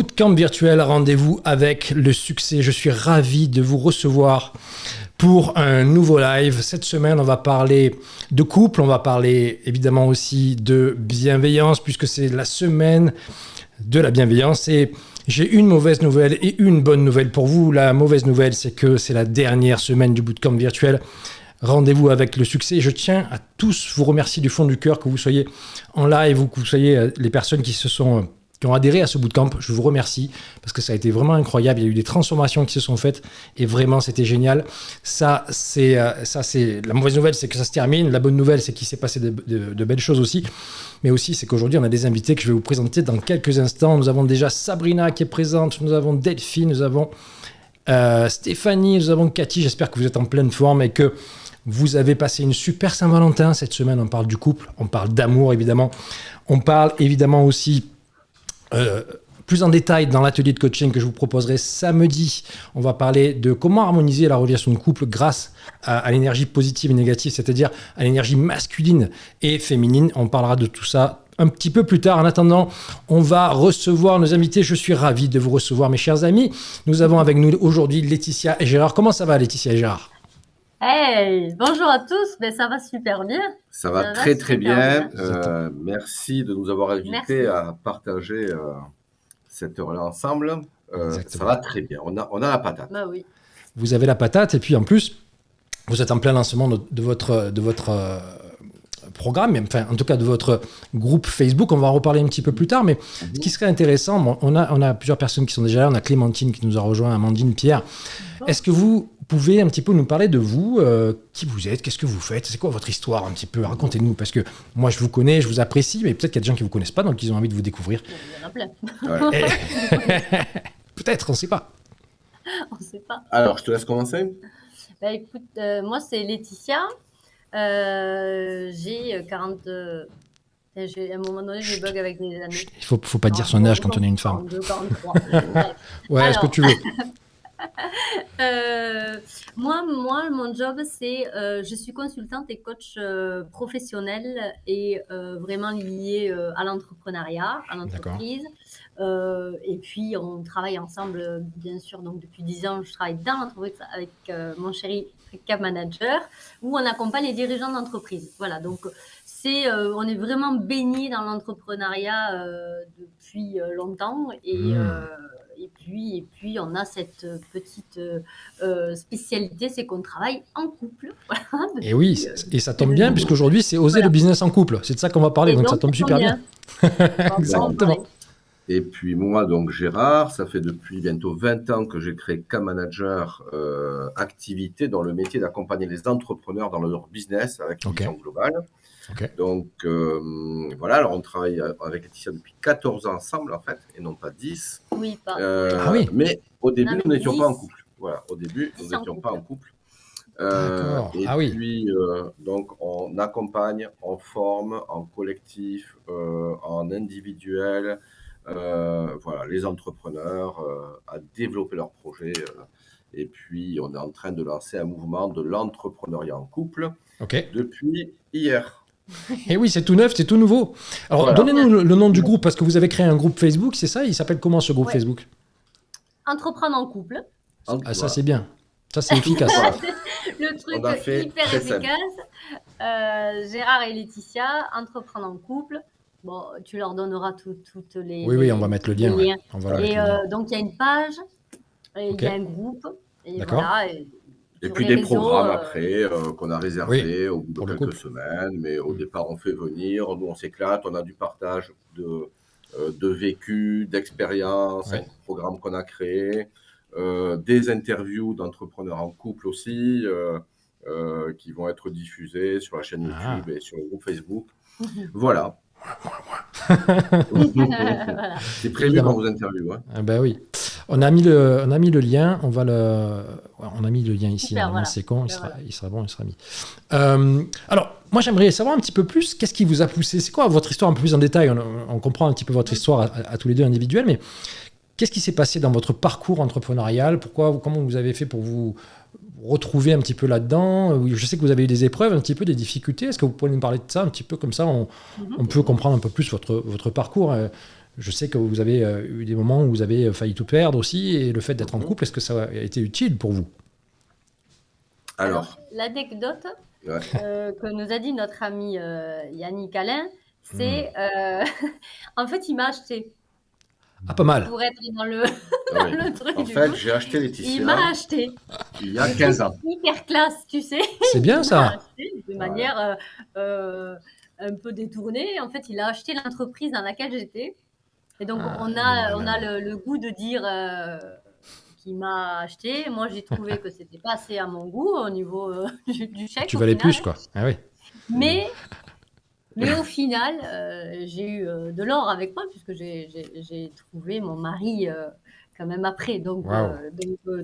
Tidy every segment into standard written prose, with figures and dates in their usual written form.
Bootcamp virtuel, rendez-vous avec le succès. Je suis ravi de vous recevoir pour un nouveau live. Cette semaine, on va parler de couple, on va parler évidemment aussi de bienveillance puisque c'est la semaine de la bienveillance et j'ai une mauvaise nouvelle et une bonne nouvelle pour vous. La mauvaise nouvelle, c'est que c'est la dernière semaine du Bootcamp virtuel. Rendez-vous avec le succès. Je tiens à tous vous remercier du fond du cœur, que vous soyez en live ou que vous soyez les personnes qui ont adhéré à ce bootcamp. Je vous remercie parce que ça a été vraiment incroyable. Il y a eu des transformations qui se sont faites et vraiment c'était génial. Ça c'est la mauvaise nouvelle, c'est que ça se termine. La bonne nouvelle, c'est qu'il s'est passé de belles choses aussi. Mais aussi, c'est qu'aujourd'hui, on a des invités que je vais vous présenter dans quelques instants. Nous avons déjà Sabrina qui est présente, nous avons Delphine, nous avons Stéphanie, nous avons Cathy. J'espère que vous êtes en pleine forme et que vous avez passé une super Saint-Valentin. Cette semaine, on parle du couple, on parle d'amour évidemment. On parle évidemment aussi plus en détail dans l'atelier de coaching que je vous proposerai samedi. On va parler de comment harmoniser la relation de couple grâce à l'énergie positive et négative, c'est-à-dire à l'énergie masculine et féminine. On parlera de tout ça un petit peu plus tard. En attendant, on va recevoir nos invités. Je suis ravi de vous recevoir, mes chers amis. Nous avons avec nous aujourd'hui Laetitia et Gérard. Comment ça va, Laetitia et Gérard ? Hey, bonjour à tous, ça va super bien. Ça va très très bien. Merci de nous avoir invités à partager cette heure-là ensemble. Ça va très bien, on a la patate. Bah oui. Vous avez la patate et puis en plus, vous êtes en plein lancement de votre programme, enfin en tout cas de votre groupe Facebook. On va en reparler un petit peu plus tard, mais ce qui serait intéressant, on a plusieurs personnes qui sont déjà là. On a Clémentine qui nous a rejoint, Amandine, Pierre. Est-ce que vous pouvez un petit peu nous parler de vous, qui vous êtes, qu'est-ce que vous faites, c'est quoi votre histoire un petit peu, racontez-nous, parce que moi je vous connais, je vous apprécie, mais peut-être qu'il y a des gens qui ne vous connaissent pas, donc ils ont envie de vous découvrir. Il y en a plein. Ouais. Peut-être, on ne sait pas. On ne sait pas. Alors, je te laisse commencer. Écoute, moi c'est Laetitia, j'ai 40... à un moment donné, je bug avec mes années. Il ne faut pas dire son âge quand on est une femme. 42, 43. Ouais, alors, ce que tu veux. Moi, mon job, c'est je suis consultante et coach professionnelle et vraiment liée à l'entrepreneuriat, à l'entreprise. Et puis, on travaille ensemble, bien sûr. Donc, depuis 10 ans, je travaille dans l'entreprise avec mon chéri Cap Manager, où on accompagne les dirigeants d'entreprise. Voilà, donc on est vraiment baigné dans l'entrepreneuriat depuis longtemps et puis, on a cette petite spécialité, c'est qu'on travaille en couple. Voilà, et oui, et ça tombe bien, puisqu'aujourd'hui, c'est oser le business en couple. C'est de ça qu'on va parler, donc ça tombe super bien. Exactement. Et puis moi, donc Gérard, ça fait depuis bientôt 20 ans que j'ai créé K-Manager activité dans le métier d'accompagner les entrepreneurs dans leur business avec une vision globale. Donc voilà, alors on travaille avec Laetitia depuis 14 ans ensemble en fait, et non pas 10. Oui, pas. Mais au début, nous n'étions pas en couple. Voilà, au début, nous n'étions pas en couple. Puis, donc, on accompagne, on forme en collectif, en individuel, voilà, les entrepreneurs à développer leurs projets. Et puis, on est en train de lancer un mouvement de l'entrepreneuriat en couple depuis hier. Et oui, c'est tout neuf, c'est tout nouveau. Alors, voilà. Donnez-nous le nom du groupe, parce que vous avez créé un groupe Facebook, c'est ça ? Il s'appelle comment ce groupe Facebook ? Entreprendre en couple. Ah, ça c'est bien. Ça c'est efficace. Le truc hyper efficace. Gérard et Laetitia, entreprendre en couple. Bon, tu leur donneras toutes les... Oui, on va mettre le lien. Ouais. Donc, il y a une page, il y a un groupe. Et d'accord. Voilà, et puis des programmes après qu'on a réservés au bout de quelques semaines. Mais au départ, on fait venir. Nous, on s'éclate. On a du partage de vécu, d'expérience, un programme qu'on a créé. Des interviews d'entrepreneurs en couple aussi qui vont être diffusées sur la chaîne YouTube et sur le groupe Facebook. Voilà. C'est prévu dans vos interviews. Ben oui. On a mis le lien. On a mis le lien ici. Super, voilà. C'est con. Il sera bon. Il sera mis. Alors, moi, j'aimerais savoir un petit peu plus. Qu'est-ce qui vous a poussé ? C'est quoi votre histoire un peu plus en détail ? On comprend un petit peu votre histoire à tous les deux individuelle, mais qu'est-ce qui s'est passé dans votre parcours entrepreneurial ? Comment vous avez fait pour vous retrouver un petit peu là-dedans ? Je sais que vous avez eu des épreuves, un petit peu des difficultés. Est-ce que vous pouvez nous parler de ça un petit peu comme ça on peut comprendre un peu plus votre parcours. Je sais que vous avez eu des moments où vous avez failli tout perdre aussi, et le fait d'être en couple, est-ce que ça a été utile pour vous? Alors, l'anecdote que nous a dit notre ami Yannick Alain, c'est en fait, il m'a acheté. Ah, pas mal. Pour être dans le truc. En fait, j'ai acheté Laetitia. Il m'a acheté. Il y a 15 ans. Hyper classe, tu sais. C'est bien ça. Acheté de manière un peu détournée. En fait, il a acheté l'entreprise dans laquelle j'étais. Et donc, on a le goût de dire qu'il m'a acheté. Moi, j'ai trouvé que c'était pas assez à mon goût au niveau du chèque. Tu valais plus, quoi. Ah oui. Mais au final, j'ai eu de l'or avec moi, puisque j'ai trouvé mon mari quand même après. Donc,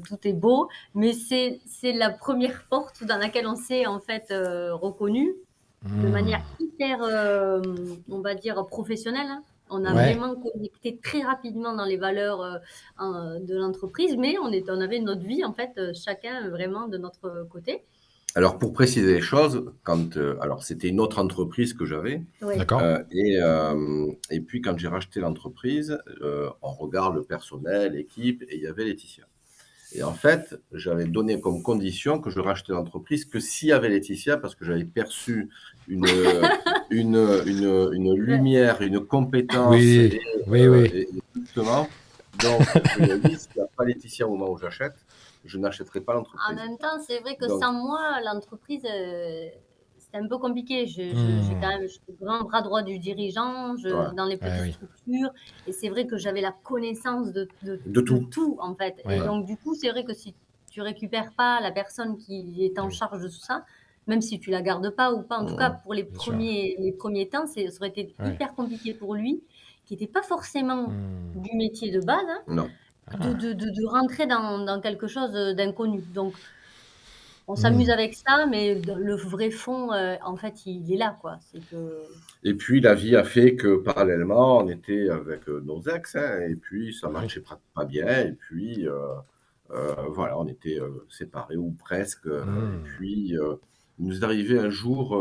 tout est beau. Mais c'est la première porte dans laquelle on s'est en fait reconnu de manière hyper, on va dire, professionnelle. Hein. On a vraiment connecté très rapidement dans les valeurs de l'entreprise, mais on avait notre vie, en fait, chacun vraiment de notre côté. Alors, pour préciser les choses, alors c'était une autre entreprise que j'avais. D'accord. Et puis, quand j'ai racheté l'entreprise, on regarde le personnel, l'équipe, et il y avait Laetitia. Et en fait, j'avais donné comme condition que je rachetais l'entreprise que s'il y avait Laetitia, parce que j'avais perçu une lumière, une compétence. Oui. Et justement, donc, je me dis, s'il n'y a pas Laetitia au moment où j'achète, je n'achèterai pas l'entreprise. En même temps, c'est vrai que sans moi, l'entreprise, c'était un peu compliqué. J'ai quand même, je suis le grand bras droit du dirigeant dans les petites structures. Et c'est vrai que j'avais la connaissance de tout, en fait. Et donc, du coup, c'est vrai que si tu récupères pas la personne qui est en charge de tout ça, même si tu la gardes pas ou pas, en tout cas, pour les premiers temps, ça aurait été hyper compliqué pour lui, qui n'était pas forcément du métier de base. Hein. Non. De rentrer dans quelque chose d'inconnu. Donc, on s'amuse avec ça, mais le vrai fond, en fait, il est là, quoi. C'est que... Et puis, la vie a fait que, parallèlement, on était avec nos ex, hein, et puis ça marchait pas bien, et puis, voilà, on était séparés, ou presque. Et puis, il nous est arrivé un jour,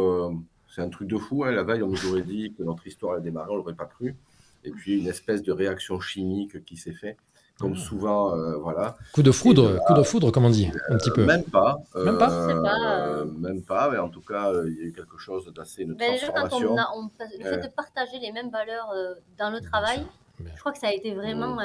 c'est un truc de fou, hein, la veille, on nous aurait dit que notre histoire allait démarrer, on l'aurait pas cru. Et puis, une espèce de réaction chimique qui s'est fait. Comme souvent, voilà. Coup de foudre, comme on dit, un petit peu. Même pas. Même pas même pas, mais en tout cas, il y a eu quelque chose d'assez, une transformation. Déjà, le fait de partager les mêmes valeurs dans le travail, je crois que ça a été vraiment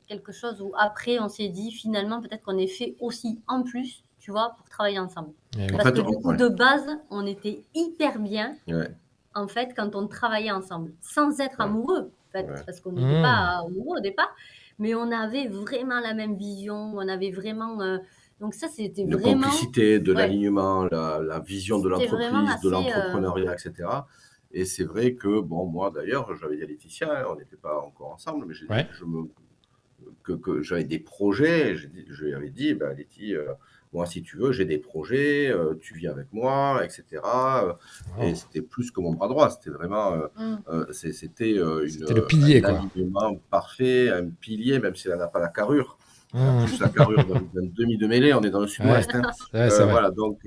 quelque chose où après, on s'est dit, finalement, peut-être qu'on est fait aussi en plus, tu vois, pour travailler ensemble. Parce que du coup, de base, on était hyper bien, en fait, quand on travaillait ensemble, sans être amoureux, en fait, parce qu'on n'était pas amoureux au départ, mais on avait vraiment la même vision, on avait vraiment... donc ça, c'était vraiment... La complicité, de l'alignement, la vision de l'entreprise, de l'entrepreneuriat, etc. Et c'est vrai que, bon, moi d'ailleurs, j'avais dit à Laetitia, hein, on n'était pas encore ensemble, mais j'ai dit que j'avais des projets, je lui avais dit, bah, Laetitia, moi, si tu veux, j'ai des projets, tu viens avec moi, etc. Et c'était plus que mon bras droit, c'était vraiment, c'était le pilier, un alignement parfait, un pilier, même si elle n'a pas la carrure. Plus la carrure d'un demi de mêlée, on est dans le sud-ouest. Hein. Voilà, donc,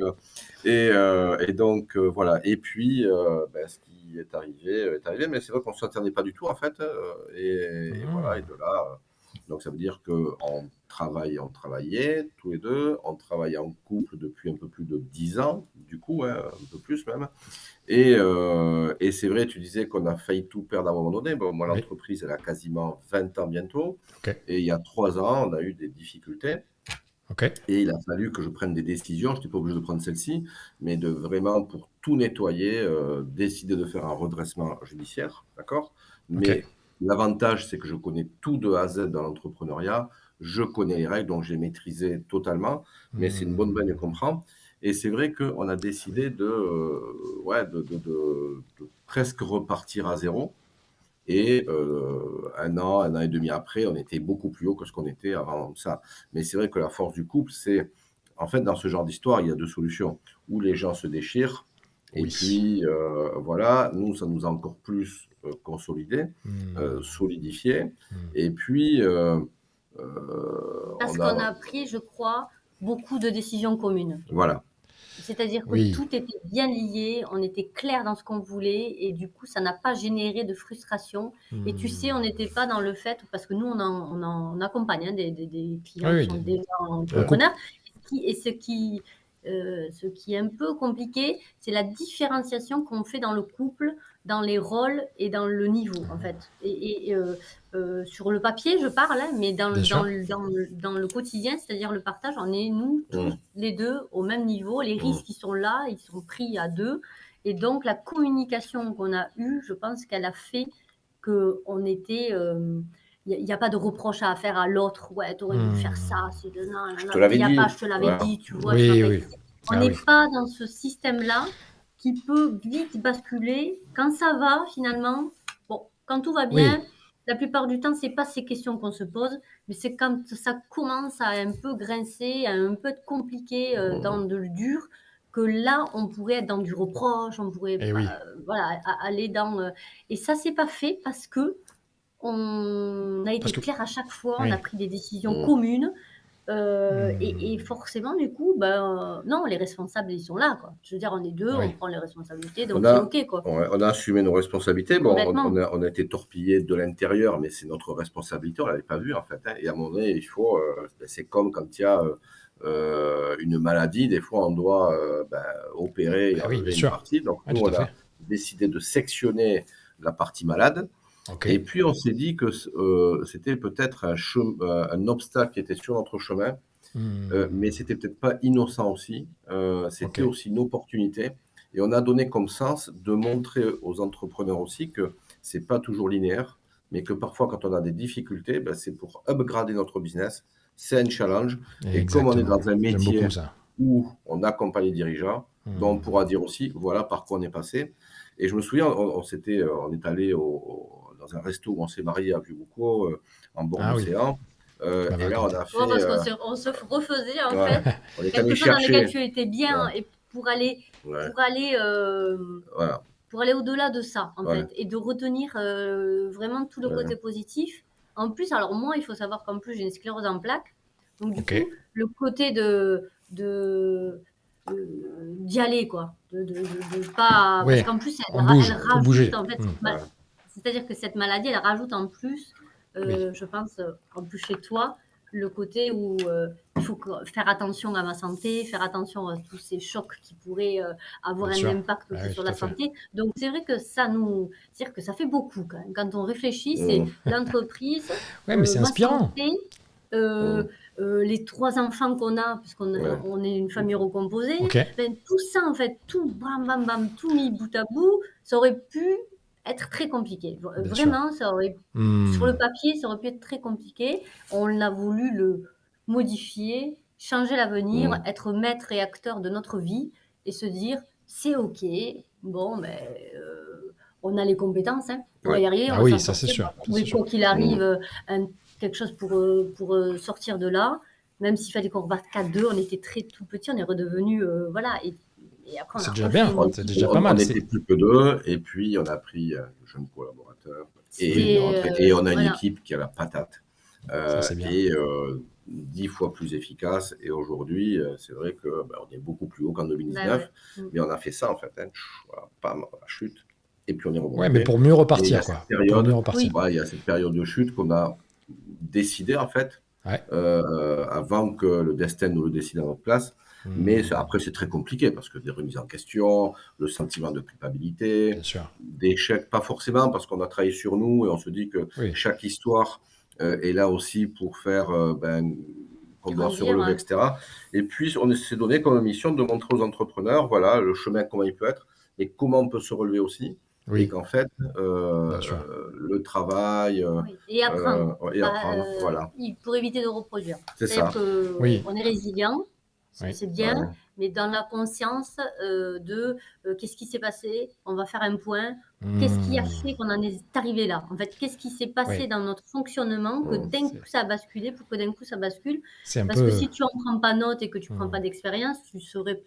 et donc, voilà. Et puis, ce qui est arrivé, mais c'est vrai qu'on ne s'attendait pas du tout, en fait. Et voilà, et de là... Donc, ça veut dire qu'on travaillait tous les deux, on travaillait en couple depuis un peu plus de 10 ans, du coup, hein, un peu plus même. Et c'est vrai, tu disais qu'on a failli tout perdre à un moment donné. Bon, moi, l'entreprise, elle a quasiment 20 ans bientôt. Et il y a 3 ans, on a eu des difficultés. Et il a fallu que je prenne des décisions. Je n'étais pas obligé de prendre celle-ci, mais de vraiment, pour tout nettoyer, décider de faire un redressement judiciaire. D'accord ? Mais l'avantage, c'est que je connais tout de A à Z dans l'entrepreneuriat. Je connais les règles, donc j'ai maîtrisé totalement. Mais c'est une bonne baigne qu'on prend. Et c'est vrai qu'on a décidé de presque repartir à zéro. Et un an et demi après, on était beaucoup plus haut que ce qu'on était avant ça. Mais c'est vrai que la force du couple, c'est... En fait, dans ce genre d'histoire, il y a deux solutions. Ou les gens se déchirent, et puis, voilà, nous, ça nous a encore plus consolidé, solidifié. Et puis... parce qu'on a pris, je crois, beaucoup de décisions communes. Voilà. C'est-à-dire que Oui. tout était bien lié, on était clair dans ce qu'on voulait et du coup, ça n'a pas généré de frustration. Et tu sais, on n'était pas dans le fait, parce que nous, on accompagne des clients Oui, qui oui, sont déjà un couple. entrepreneurs. Et ce qui est un peu compliqué, c'est la différenciation qu'on fait dans le couple, dans les rôles et dans le niveau, en fait. Sur le papier, je parle, hein, mais Bien sûr. dans le quotidien, c'est-à-dire le partage, on est nous tous les deux au même niveau. Les risques, ils sont là, ils sont pris à deux. Et donc, la communication qu'on a eue, je pense qu'elle a fait qu'on était... il n'y a pas de reproche à faire à l'autre. Ouais, tu aurais dû faire ça. Je te l'avais Il n'y a dit. pas, je te l'avais Voilà. dit, tu vois, tu m'as Oui, pas oui. écouté. On Ah n'est oui. pas dans ce système-là qui peut vite basculer. Quand ça va, finalement, bon, quand tout va bien, Oui. la plupart du temps, c'est pas ces questions qu'on se pose, mais c'est quand ça commence à un peu grincer, à un peu être compliqué dans le dur, que là, on pourrait être dans du reproche, on pourrait Et oui. voilà, aller dans... Et ça, c'est pas fait parce que on a Parce été que clair à chaque fois, on a oui. pris des décisions communes. Et forcément, du coup, ben, non, les responsables, ils sont là, quoi. Je veux dire, on est deux, on Oui. prend les responsabilités, On donc c'est a, OK, quoi. ouais, on a assumé nos responsabilités. Bon, Complètement. on a été torpillé de l'intérieur, mais c'est notre responsabilité. On l'avait pas vu en fait, hein. Et à un moment donné, il faut. C'est comme quand il y a une maladie. Des fois, on doit opérer et Bah oui, enlever bien une sûr. partie. Donc Ouais, nous, tout on à fait. a décidé de sectionner la partie malade. OK. Et puis on s'est dit que c'était peut-être un obstacle qui était sur notre chemin. Mais c'était peut-être pas innocent aussi. C'était OK. aussi une opportunité. Et on a donné comme sens de montrer aux entrepreneurs aussi que c'est pas toujours linéaire, mais que parfois, quand on a des difficultés, ben, c'est pour upgrader notre business. C'est un challenge. Et comme on est Exactement. dans un J'aime métier beaucoup ça. où on accompagne les dirigeants, ben, on pourra dire aussi, voilà par quoi on est passé. Et je me souviens, on est allé dans un resto où on s'est marié à Vieux-Boucaux, en bord Ah oui, d'océan. tu m'avais Et là, on raconté. a Ouais, fait, parce on se refaisait, en ouais, fait, on est allé quelque chose dans lequel chercher, tu étais bien, ouais, et pour aller, ouais, pour aller, voilà, pour aller au-delà de ça, en ouais, fait, et de retenir vraiment tout le ouais, côté positif. En plus, alors moi, il faut savoir qu'en plus, j'ai une sclérose en plaques. Donc, du OK. coup, le côté d'y aller, quoi. De pas... Parce Oui, qu'en plus, on bouge, elle faut rajoute, bouger. en fait, ouais. c'est-à-dire que cette maladie, elle rajoute en plus, Oui, je pense, en plus chez toi, le côté où il faut faire attention à ma santé, faire attention à tous ces chocs qui pourraient avoir bien un sûr. impact Ah aussi oui, sur tout la à fait. santé. Donc c'est vrai que c'est-à-dire que ça fait beaucoup quand même. Quand on réfléchit, c'est l'entreprise, Ouais, mais c'est ma inspirant. santé, euh, les 3 enfants qu'on a, puisqu'on Ouais. on est une famille recomposée, OK. ben, tout ça en fait, tout bam bam bam, tout mis bout à bout, ça aurait pu être très compliqué. Bien sûr. Vraiment, sur le papier, ça aurait pu être très compliqué. On a voulu le modifier, changer l'avenir, être maître et acteur de notre vie et se dire c'est OK, bon, mais on a les compétences hein, pour Ouais. y arriver, on Ah va oui, s'en ça c'est sortir, on sûr. va Ça c'est trouver sûr. quoi qu'il arrive quelque chose pour sortir de là. Même s'il fallait qu'on rebatte 4-2, on était très tout petit, on est redevenu, voilà. Et après, on C'est a déjà refait bien. une C'est équipe. déjà pas On mal. n'était plus que deux, et puis on a pris de jeunes collaborateurs, et on est C'était, rentré, et on a une voilà. équipe qui a la patate, Ça c'est bien. et 10 fois plus efficace. Et aujourd'hui, c'est vrai que on est beaucoup plus haut qu'en Bah 2019, ouais. mais on a fait ça en fait, hein, voilà, pam, la chute, et puis on est Ouais, mais remonté. pour mieux Et il y a repartir, cette quoi. Pour mieux période, repartir. Oui. voilà, il y a cette période de chute qu'on a décidé en fait, Ouais. avant que le destin nous le décide à notre place. Mais après, c'est très compliqué parce que des remises en question, le sentiment de culpabilité, Bien sûr. d'échec, pas forcément parce qu'on a travaillé sur nous et on se dit que Oui. chaque histoire est là aussi pour faire qu'on doit se Grandir, relever, ouais. etc. Et puis, on s'est donné comme mission de montrer aux entrepreneurs, voilà, le chemin, comment il peut être et comment on peut se relever aussi. Et Oui, qu'en fait, bien sûr. le travail Oui. Et apprendre. et apprendre, voilà, Pour éviter de reproduire. c'est C'est-à-dire ça. Oui. qu'on est résilient, Oui. c'est bien, Ouais. mais dans la conscience de qu'est-ce qui s'est passé, on va faire un point. Qu'est-ce qui a fait qu'on en est arrivé là? En fait, qu'est-ce qui s'est passé Oui. dans notre fonctionnement que d'un coup ça a basculé, pour que d'un coup ça bascule? C'est un Parce que peu. si tu en prends pas note et que tu prends pas d'expérience, tu serais...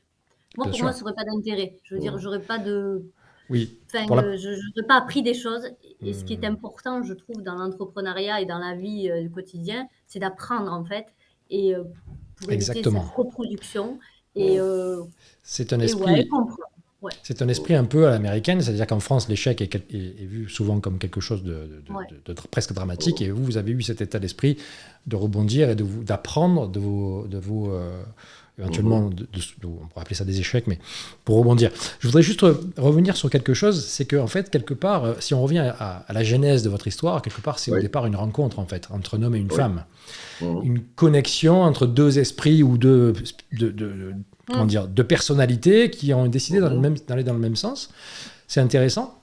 Moi, Bien pour moi, sûr. ça n'aurait pas d'intérêt. Je veux dire, j'aurais pas de... Oui. Enfin, Pour la. je n'aurais pas appris des choses. Et ce qui est important, je trouve, dans l'entrepreneuriat et dans la vie du quotidien, c'est d'apprendre, en fait, et pour éviter cette Exactement. reproduction. Et, c'est un et esprit. ouais, comprendre. Ouais. C'est un esprit un peu à l'américaine, c'est-à-dire qu'en France, l'échec est vu souvent comme quelque chose de presque dramatique, et vous avez eu cet état d'esprit de rebondir et d'apprendre de vos éventuellement, on pourrait appeler ça des échecs, mais pour rebondir. Je voudrais juste revenir sur quelque chose, c'est qu'en fait, quelque part, si on revient à la genèse de votre histoire, quelque part, c'est au départ une rencontre, en fait, entre un homme et une femme. Une connexion entre deux esprits ou comment dire, deux personnalités qui ont décidé d'aller dans le même sens. C'est intéressant.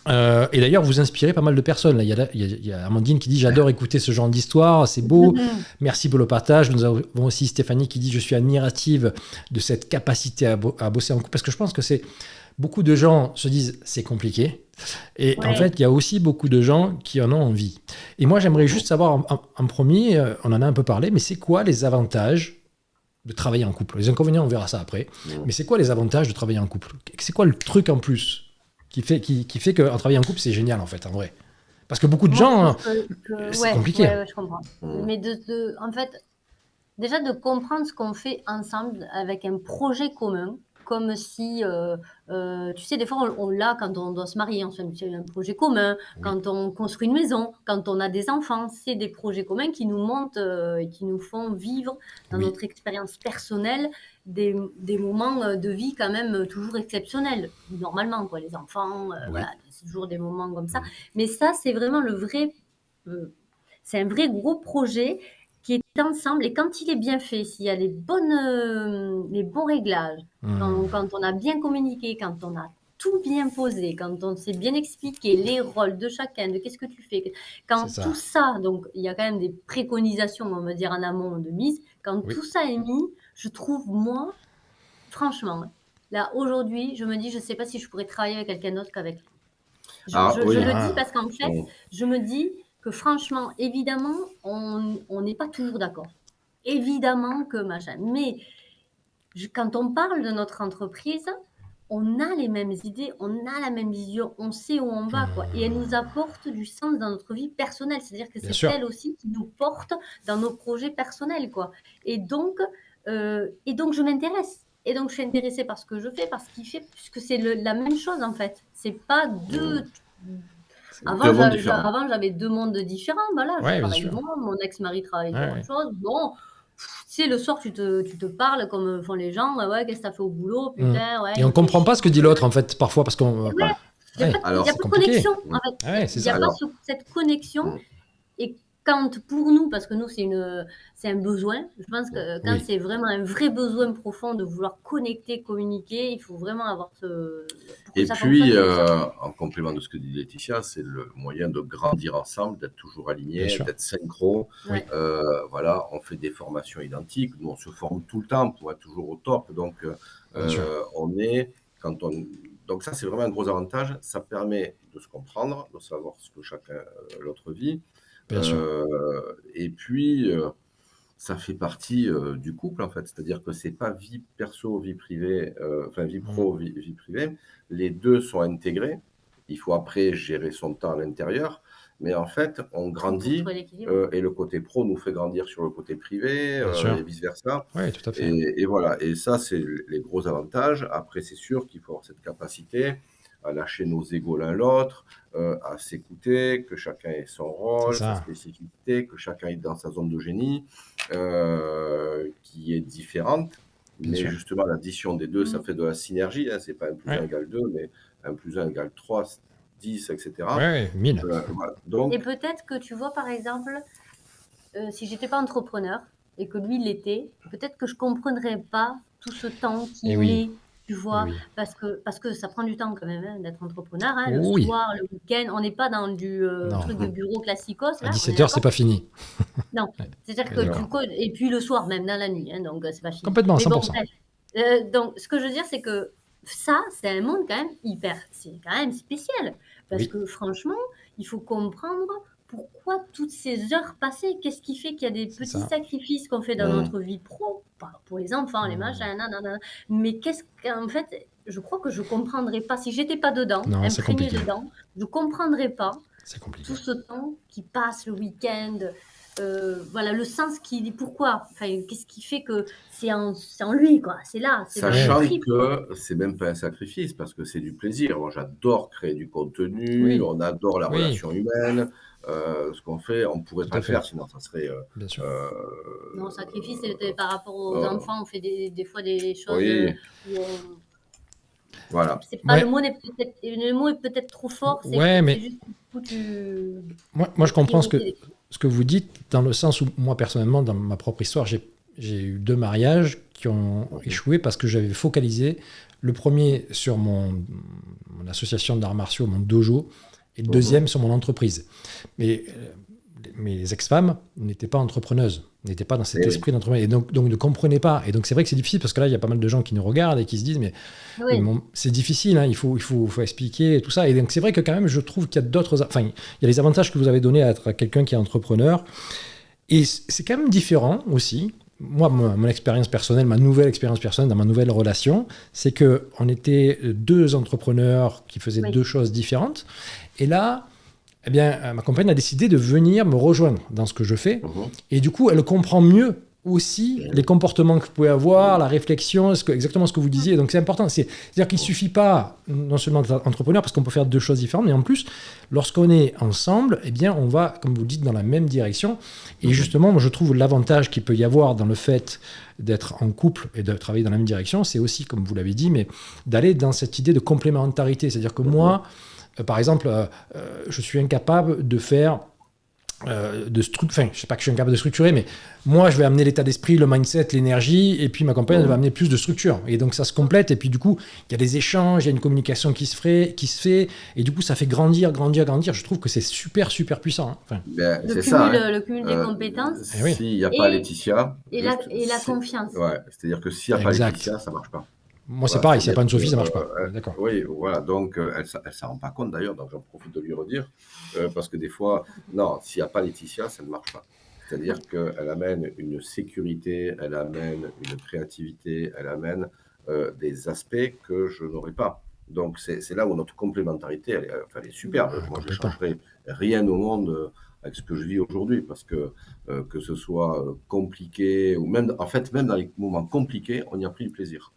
Et d'ailleurs, vous inspirez pas mal de personnes. Là, il y a Amandine qui dit « J'adore écouter ce genre d'histoire, c'est beau. Merci pour le partage. » Nous avons aussi Stéphanie qui dit « Je suis admirative de cette capacité à bosser en couple. » Parce que je pense que beaucoup de gens se disent « C'est compliqué. » Et en fait, il y a aussi beaucoup de gens qui en ont envie. Et moi, j'aimerais juste savoir en premier, on en a un peu parlé, mais c'est quoi les avantages de travailler en couple? Les inconvénients, on verra ça après. Mais c'est quoi les avantages de travailler en couple? C'est quoi le truc en plus qui fait qu'en travaillant en couple, c'est génial, en fait, en vrai? Parce que beaucoup de gens, c'est compliqué. Ouais, je comprends. Mais en fait, déjà de comprendre ce qu'on fait ensemble avec un projet commun, comme si, tu sais, des fois, on l'a quand on doit se marier, on fait un projet commun, quand on construit une maison, quand on a des enfants, c'est des projets communs qui nous montent et qui nous font vivre dans notre expérience personnelle des moments de vie quand même toujours exceptionnels, normalement, quoi, les enfants, voilà, c'est toujours des moments comme ça. Mais ça, c'est vraiment c'est un vrai gros projet qui est ensemble, et quand il est bien fait, s'il y a les bons réglages, quand on a bien communiqué, quand on a tout bien posé, quand on s'est bien expliqué les rôles de chacun, de qu'est-ce que tu fais, quand tout ça, donc il y a quand même des préconisations, on va dire en amont de mise, quand tout ça est mis, je trouve, moi, franchement, là aujourd'hui, je me dis, je ne sais pas si je pourrais travailler avec quelqu'un d'autre qu'avec lui. Je le dis parce qu'en fait, je me dis que franchement, évidemment, on n'est pas toujours d'accord. Évidemment que machin. Mais quand on parle de notre entreprise, on a les mêmes idées, on a la même vision, on sait où on va, quoi. Et elle nous apporte du sens dans notre vie personnelle. C'est-à-dire que c'est elle aussi qui nous porte dans nos projets personnels, quoi. Et donc je m'intéresse. Et donc, je suis intéressée par ce que je fais, par ce qu'il fait, puisque c'est la même chose, en fait. C'est pas deux... Avant, j'avais deux mondes différents. Voilà, je travaille avec moi, mon ex-mari travaille sur autre chose. Bon, tu sais, le soir, tu te parles comme font les gens. Ouais, qu'est-ce que tu as fait au boulot? Putain, ouais. Et on comprend pas ce que dit l'autre, en fait, parfois, parce qu'on... Il n'y a pas de connexion, en fait. Il n'y a pas cette connexion. Et quand, pour nous, parce que nous, c'est un besoin, je pense que quand c'est vraiment un vrai besoin profond de vouloir connecter, communiquer, il faut vraiment avoir ce... Et puis, en complément de ce que dit Laetitia, c'est le moyen de grandir ensemble, d'être toujours alignés, d'être synchro. Voilà, on fait des formations identiques, nous, on se forme tout le temps pour être toujours au top. Donc, donc ça, c'est vraiment un gros avantage. Ça permet de se comprendre, de savoir ce que chacun l'autre vit. Et puis, ça fait partie du couple, en fait. C'est-à-dire que c'est pas vie perso, vie privée, enfin vie pro, vie privée. Les deux sont intégrés. Il faut après gérer son temps à l'intérieur. Mais en fait, on grandit et le côté pro nous fait grandir sur le côté privé et vice-versa. Oui, tout à fait. Et voilà. Et ça, c'est les gros avantages. Après, c'est sûr qu'il faut avoir cette capacité à lâcher nos égos l'un l'autre, à s'écouter, que chacun ait son rôle, sa spécificité, que chacun est dans sa zone de génie, qui est différente. Mais justement, l'addition des deux, ça fait de la synergie. Hein. Ce n'est pas 1 + 1 = 2, mais 1 + 1 = 3, 10, etc. Oui, 1000. Voilà. Donc... Et peut-être que tu vois, par exemple, si je n'étais pas entrepreneur et que lui l'était, peut-être que je ne comprendrais pas tout ce temps qu'il met. Tu vois, parce que ça prend du temps quand même d'être entrepreneur. Hein, le soir, le week-end, on n'est pas dans du truc de bureau classicos. Là, à 17h, c'est pas fini. Non, c'est-à-dire que et puis le soir, même dans la nuit, hein, donc c'est pas fini. Complètement, 100%. Donc, ce que je veux dire, c'est que ça, c'est un monde quand même c'est quand même spécial. Parce que franchement, il faut comprendre pourquoi toutes ces heures passées, qu'est-ce qui fait qu'il y a des petits sacrifices qu'on fait dans notre vie pro, pour les enfants, les machins, mais qu'est-ce qu'en fait, je crois que je ne comprendrais pas, si j'étais pas dedans, imprégnée dedans, je ne comprendrais pas tout ce temps qui passe le week-end, voilà, le sens qui dit pourquoi. Enfin, qu'est-ce qui fait que c'est en lui, quoi. C'est là. Sachant que c'est même pas un sacrifice parce que c'est du plaisir. Moi, j'adore créer du contenu, on adore la relation humaine. Ce qu'on fait, on ne pourrait pas le faire, sinon ça serait. Bien sûr. Non, sacrifice, par rapport aux enfants, on fait des fois des choses où on... Voilà. C'est pas, le mot est peut-être trop fort. Mais juste moi, je comprends ce que vous dites, dans le sens où, moi, personnellement, dans ma propre histoire, j'ai eu 2 mariages qui ont échoué parce que j'avais focalisé le premier sur mon association d'arts martiaux, mon dojo, et le deuxième sur mon entreprise. Mais mes ex-femmes n'étaient pas entrepreneuses, n'étaient pas dans cet esprit d'entrepreneur, et donc ne comprenaient pas. Et donc c'est vrai que c'est difficile, parce que là, il y a pas mal de gens qui nous regardent et qui se disent, mais c'est difficile, hein, il faut expliquer et tout ça. Et donc c'est vrai que quand même, je trouve qu'il y a d'autres... Enfin, il y a les avantages que vous avez donnés à être quelqu'un qui est entrepreneur, et c'est quand même différent aussi. Moi, mon expérience personnelle, ma nouvelle expérience personnelle dans ma nouvelle relation, c'est qu'on était 2 entrepreneurs qui faisaient 2 choses différentes. Et là, eh bien, ma compagne a décidé de venir me rejoindre dans ce que je fais. Et du coup, elle comprend mieux aussi les comportements que vous pouvez avoir, la réflexion, exactement ce que vous disiez. Donc c'est important. C'est-à-dire qu'il ne suffit pas non seulement d'être entrepreneur, parce qu'on peut faire 2 choses différentes, mais en plus, lorsqu'on est ensemble, eh bien, on va, comme vous le dites, dans la même direction. Et justement, moi, je trouve l'avantage qu'il peut y avoir dans le fait d'être en couple et de travailler dans la même direction, c'est aussi, comme vous l'avez dit, mais d'aller dans cette idée de complémentarité. C'est-à-dire que moi, par exemple, je suis incapable de faire... je sais pas que je suis incapable de structurer, mais moi je vais amener l'état d'esprit, le mindset, l'énergie, et puis ma compagne elle va amener plus de structure, et donc ça se complète, et puis du coup il y a des échanges, il y a une communication qui se fait, et du coup ça fait grandir. Je trouve que c'est super puissant, hein. Enfin, le cumul des compétences, s'il n'y a pas Laetitia et la confiance, c'est-à-dire que s'il n'y a pas Laetitia, ça marche pas. Moi, c'est pareil, s'il n'y a pas une Sophie, ça ne marche pas. D'accord. Oui, voilà, donc elle ne s'en rend pas compte d'ailleurs, donc j'en profite de lui redire, parce que des fois, non, s'il n'y a pas Laetitia, ça ne marche pas. C'est-à-dire qu'elle amène une sécurité, elle amène une créativité, elle amène des aspects que je n'aurais pas. Donc c'est là où notre complémentarité, elle est superbe. Moi, je ne changerai rien au monde avec ce que je vis aujourd'hui, parce que ce soit compliqué, ou même dans les moments compliqués, on y a pris du plaisir.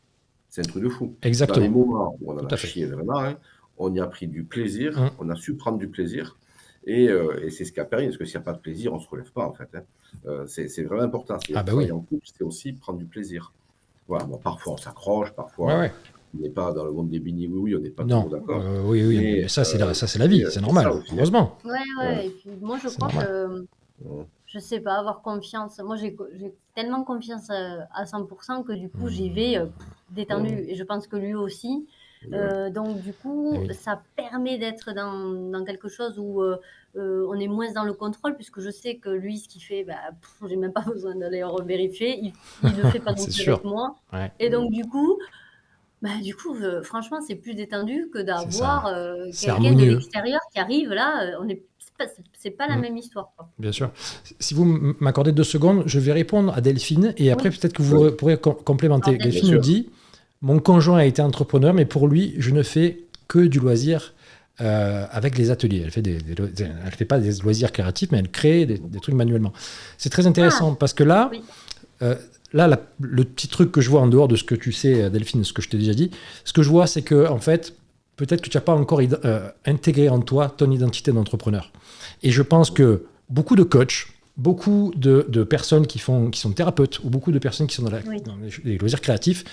C'est un truc de fou. Exactement. Dans les moments où on en a chié vraiment, on y a pris du plaisir, on a su prendre du plaisir, et c'est ce qui a permis, parce que s'il n'y a pas de plaisir, on ne se relève pas, en fait. C'est vraiment important. Travailler en couple, c'est aussi prendre du plaisir. Voilà, bon, parfois on s'accroche, parfois on n'est pas dans le monde des bini, on n'est pas toujours d'accord. Mais ça, c'est la vie, c'est normal, heureusement. Et puis moi, je crois que... Je sais pas, avoir confiance. Moi, j'ai tellement confiance à 100% que du coup, j'y vais détendue. Et je pense que lui aussi. Donc, du coup, ça permet d'être dans quelque chose où on est moins dans le contrôle, puisque je sais que lui, ce qu'il fait, j'ai même pas besoin d'aller vérifier. Il le fait pas non plus avec moi. Et donc, du coup, franchement, c'est plus détendu que d'avoir quelqu'un de l'extérieur qui arrive là. C'est pas la même histoire, quoi. Bien sûr. Si vous m'accordez 2 secondes, je vais répondre à Delphine, et après peut-être que vous pourrez complémenter. Delphine nous dit, mon conjoint a été entrepreneur, mais pour lui, je ne fais que du loisir avec les ateliers. Elle fait pas des loisirs créatifs, mais elle crée des trucs manuellement. C'est très intéressant, parce que là, le petit truc que je vois en dehors de ce que tu sais, Delphine, ce que je t'ai déjà dit, ce que je vois, c'est que en fait, peut-être que tu n'as pas encore intégré en toi ton identité d'entrepreneur. Et je pense que beaucoup de coachs, beaucoup de personnes qui sont thérapeutes, ou beaucoup de personnes qui sont dans les loisirs créatifs,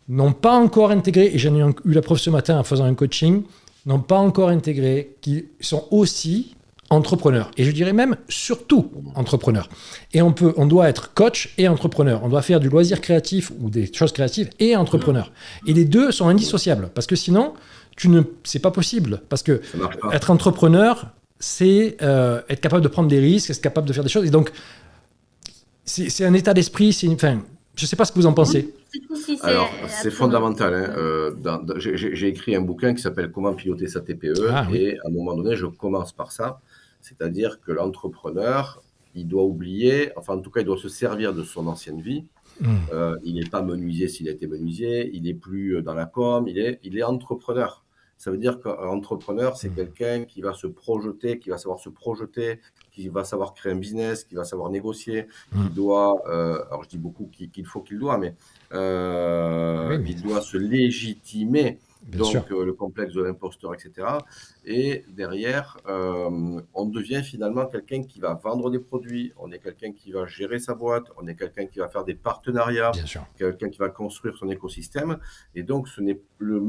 n'ont pas encore intégré, et j'en ai eu la preuve ce matin en faisant un coaching, n'ont pas encore intégré qu'ils sont aussi entrepreneurs. Et je dirais même surtout entrepreneurs. Et on doit être coach et entrepreneur. On doit faire du loisir créatif ou des choses créatives et entrepreneur. Et les 2 sont indissociables, parce que sinon, c'est pas possible. Parce que être entrepreneur, c'est être capable de prendre des risques, être capable de faire des choses. Et donc, c'est un état d'esprit, je ne sais pas ce que vous en pensez. Alors, c'est fondamental. J'ai écrit un bouquin qui s'appelle « Comment piloter sa TPE ». Et à un moment donné, je commence par ça. C'est-à-dire que l'entrepreneur, il doit oublier, enfin en tout cas, il doit se servir de son ancienne vie. Il n'est pas menuisier s'il a été menuisier, il n'est plus dans la com, il est entrepreneur. Ça veut dire qu'un entrepreneur, c'est quelqu'un qui va se projeter, qui va savoir se projeter, qui va savoir créer un business, qui va savoir négocier, qui doit, alors je dis beaucoup qu'il faut, qu'il doit, mais il doit se légitimer. Donc, le complexe de l'imposteur, etc. Et derrière, on devient finalement quelqu'un qui va vendre des produits, on est quelqu'un qui va gérer sa boîte, on est quelqu'un qui va faire des partenariats, quelqu'un qui va construire son écosystème. Et donc,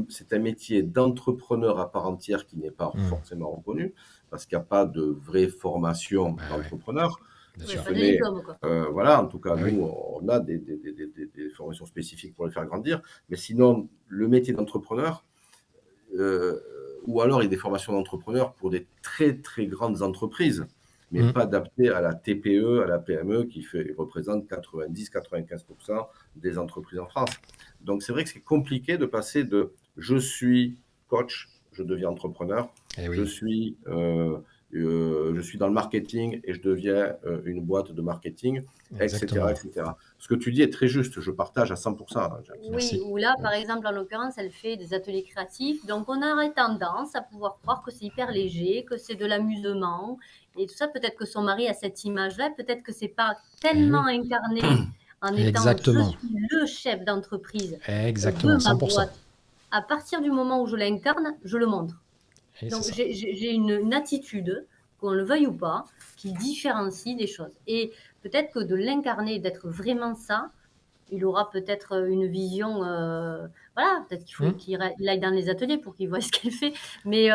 c'est un métier d'entrepreneur à part entière qui n'est pas forcément reconnu, parce qu'il n'y a pas de vraie formation d'entrepreneur. Voilà, en tout cas, nous, on a des formations spécifiques pour les faire grandir. Mais sinon, le métier d'entrepreneur, ou alors il y a des formations d'entrepreneurs pour des très, très grandes entreprises, mais pas adaptées à la TPE, à la PME, qui représente 90-95% des entreprises en France. Donc, c'est vrai que c'est compliqué de passer de « je suis coach, je deviens entrepreneur », je suis dans le marketing et je deviens une boîte de marketing, etc., etc. Ce que tu dis est très juste, je partage à 100%. Oui, ou là, par exemple, en l'occurrence, elle fait des ateliers créatifs, donc on aurait tendance à pouvoir croire que c'est hyper léger, que c'est de l'amusement, et tout ça, peut-être que son mari a cette image-là, peut-être que c'est pas tellement incarné en étant je suis le chef d'entreprise de ma boîte. À partir du moment où je l'incarne, je le montre. Donc, j'ai une attitude, qu'on le veuille ou pas, qui différencie des choses. Et peut-être que de l'incarner, d'être vraiment ça, il aura peut-être une vision, voilà, peut-être qu'il faut qu'il aille dans les ateliers pour qu'il voit ce qu'elle fait. Mais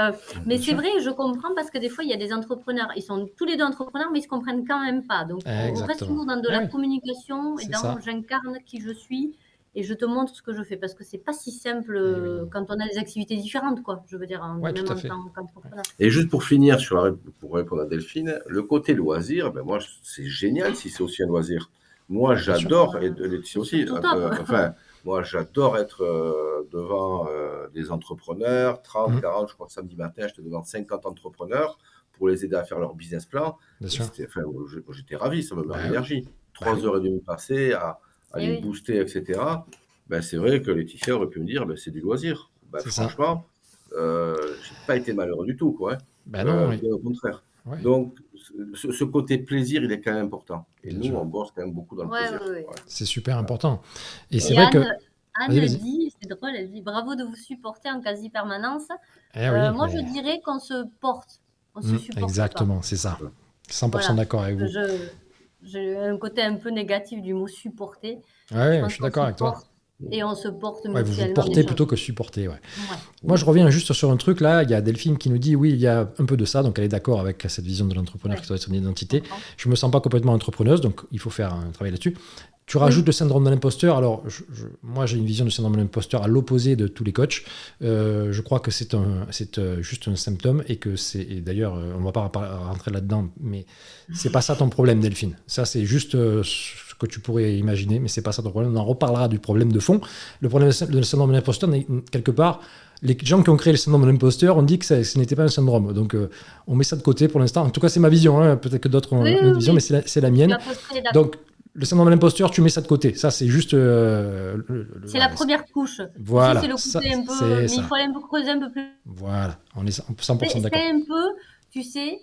c'est vrai, je comprends, parce que des fois, il y a des entrepreneurs, ils sont tous les deux entrepreneurs, mais ils ne se comprennent quand même pas. Donc, on reste toujours dans de la communication et dans j'incarne qui je suis. Et je te montre ce que je fais, parce que c'est pas si simple quand on a des activités différentes, quoi. Je veux dire, même en tant qu'entrepreneur. Et juste pour finir, pour répondre à Delphine, le côté loisir, ben moi, c'est génial si c'est aussi un loisir. Moi, j'adore, et Laetitia aussi, moi, j'adore être devant des entrepreneurs, 30, 40, je crois que samedi matin, j'étais devant 50 entrepreneurs pour les aider à faire leur business plan. J'étais ravi, ça me met en énergie. 3 heures et demie passées à les booster, etc. Ben, c'est vrai que Laetitia aurait pu me dire, ben, c'est du loisir. Ben, franchement, je n'ai pas été malheureux du tout, quoi. Bien au contraire. Donc, ce côté plaisir, il est quand même important. Et nous, on bosse quand même beaucoup dans le plaisir. C'est super important. Et c'est vrai que... Anne dit, c'est drôle, elle dit bravo de vous supporter en quasi-permanence. Moi, je dirais qu'on se porte. On se supporte. Exactement, c'est ça. 100% d'accord avec vous. J'ai un côté un peu négatif du mot supporter. Je suis d'accord avec toi. Et on se porte mutuellement. Vous vous portez plutôt que supporter. Moi, je reviens juste sur un truc là. Il y a Delphine qui nous dit oui, il y a un peu de ça. Donc, elle est d'accord avec cette vision de l'entrepreneur qui doit être son identité. Je ne me sens pas complètement entrepreneuse, donc il faut faire un travail là-dessus. Tu rajoutes le syndrome de l'imposteur. Alors, moi, j'ai une vision du syndrome de l'imposteur à l'opposé de tous les coachs. Je crois que c'est juste un symptôme et que c'est... Et d'ailleurs, on ne va pas rentrer là-dedans, mais c'est pas ça ton problème, Delphine. Ça, c'est juste ce que tu pourrais imaginer, mais c'est pas ça ton problème. On en reparlera du problème de fond. Le problème de syndrome de l'imposteur, quelque part, les gens qui ont créé le syndrome de l'imposteur ont dit que ce n'était pas un syndrome. Donc, on met ça de côté pour l'instant. En tout cas, c'est ma vision. Hein. Peut-être que d'autres ont une vision, mais c'est la mienne. Donc, le syndrome de l'imposteur, tu mets ça de côté. Ça, c'est juste... c'est la première couche. Voilà. C'est le côté un peu... Mais il faut aller un peu creuser un peu plus. Voilà. On est 100% d'accord. C'est un peu, tu sais...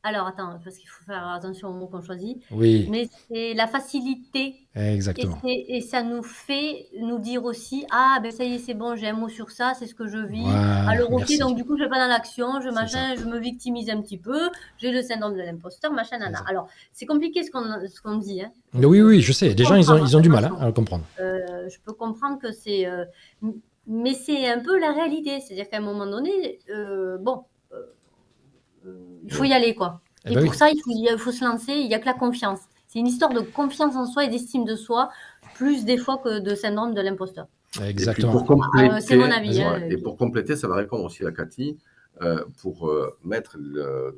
Alors, attends, parce qu'il faut faire attention aux mots qu'on choisit. Oui. Mais c'est la facilité. Exactement. Et ça nous fait nous dire aussi, ah, ben ça y est, c'est bon, j'ai un mot sur ça, c'est ce que je vis. Alors, ok, donc du coup, je vais pas dans l'action, je me victimise un petit peu, j'ai le syndrome de l'imposteur, machin, nana. Alors, c'est compliqué ce qu'on dit. Hein. Oui, je sais. Les gens, ils ont du mal à le comprendre. Je peux comprendre que c'est... mais c'est un peu la réalité. C'est-à-dire qu'à un moment donné, il faut y aller, quoi. Et pour ça, il faut se lancer. Il n'y a que la confiance. C'est une histoire de confiance en soi et d'estime de soi, plus des fois que de syndrome de l'imposteur. Exactement. C'est mon avis. Et pour compléter, ça va répondre aussi à Cathy, pour mettre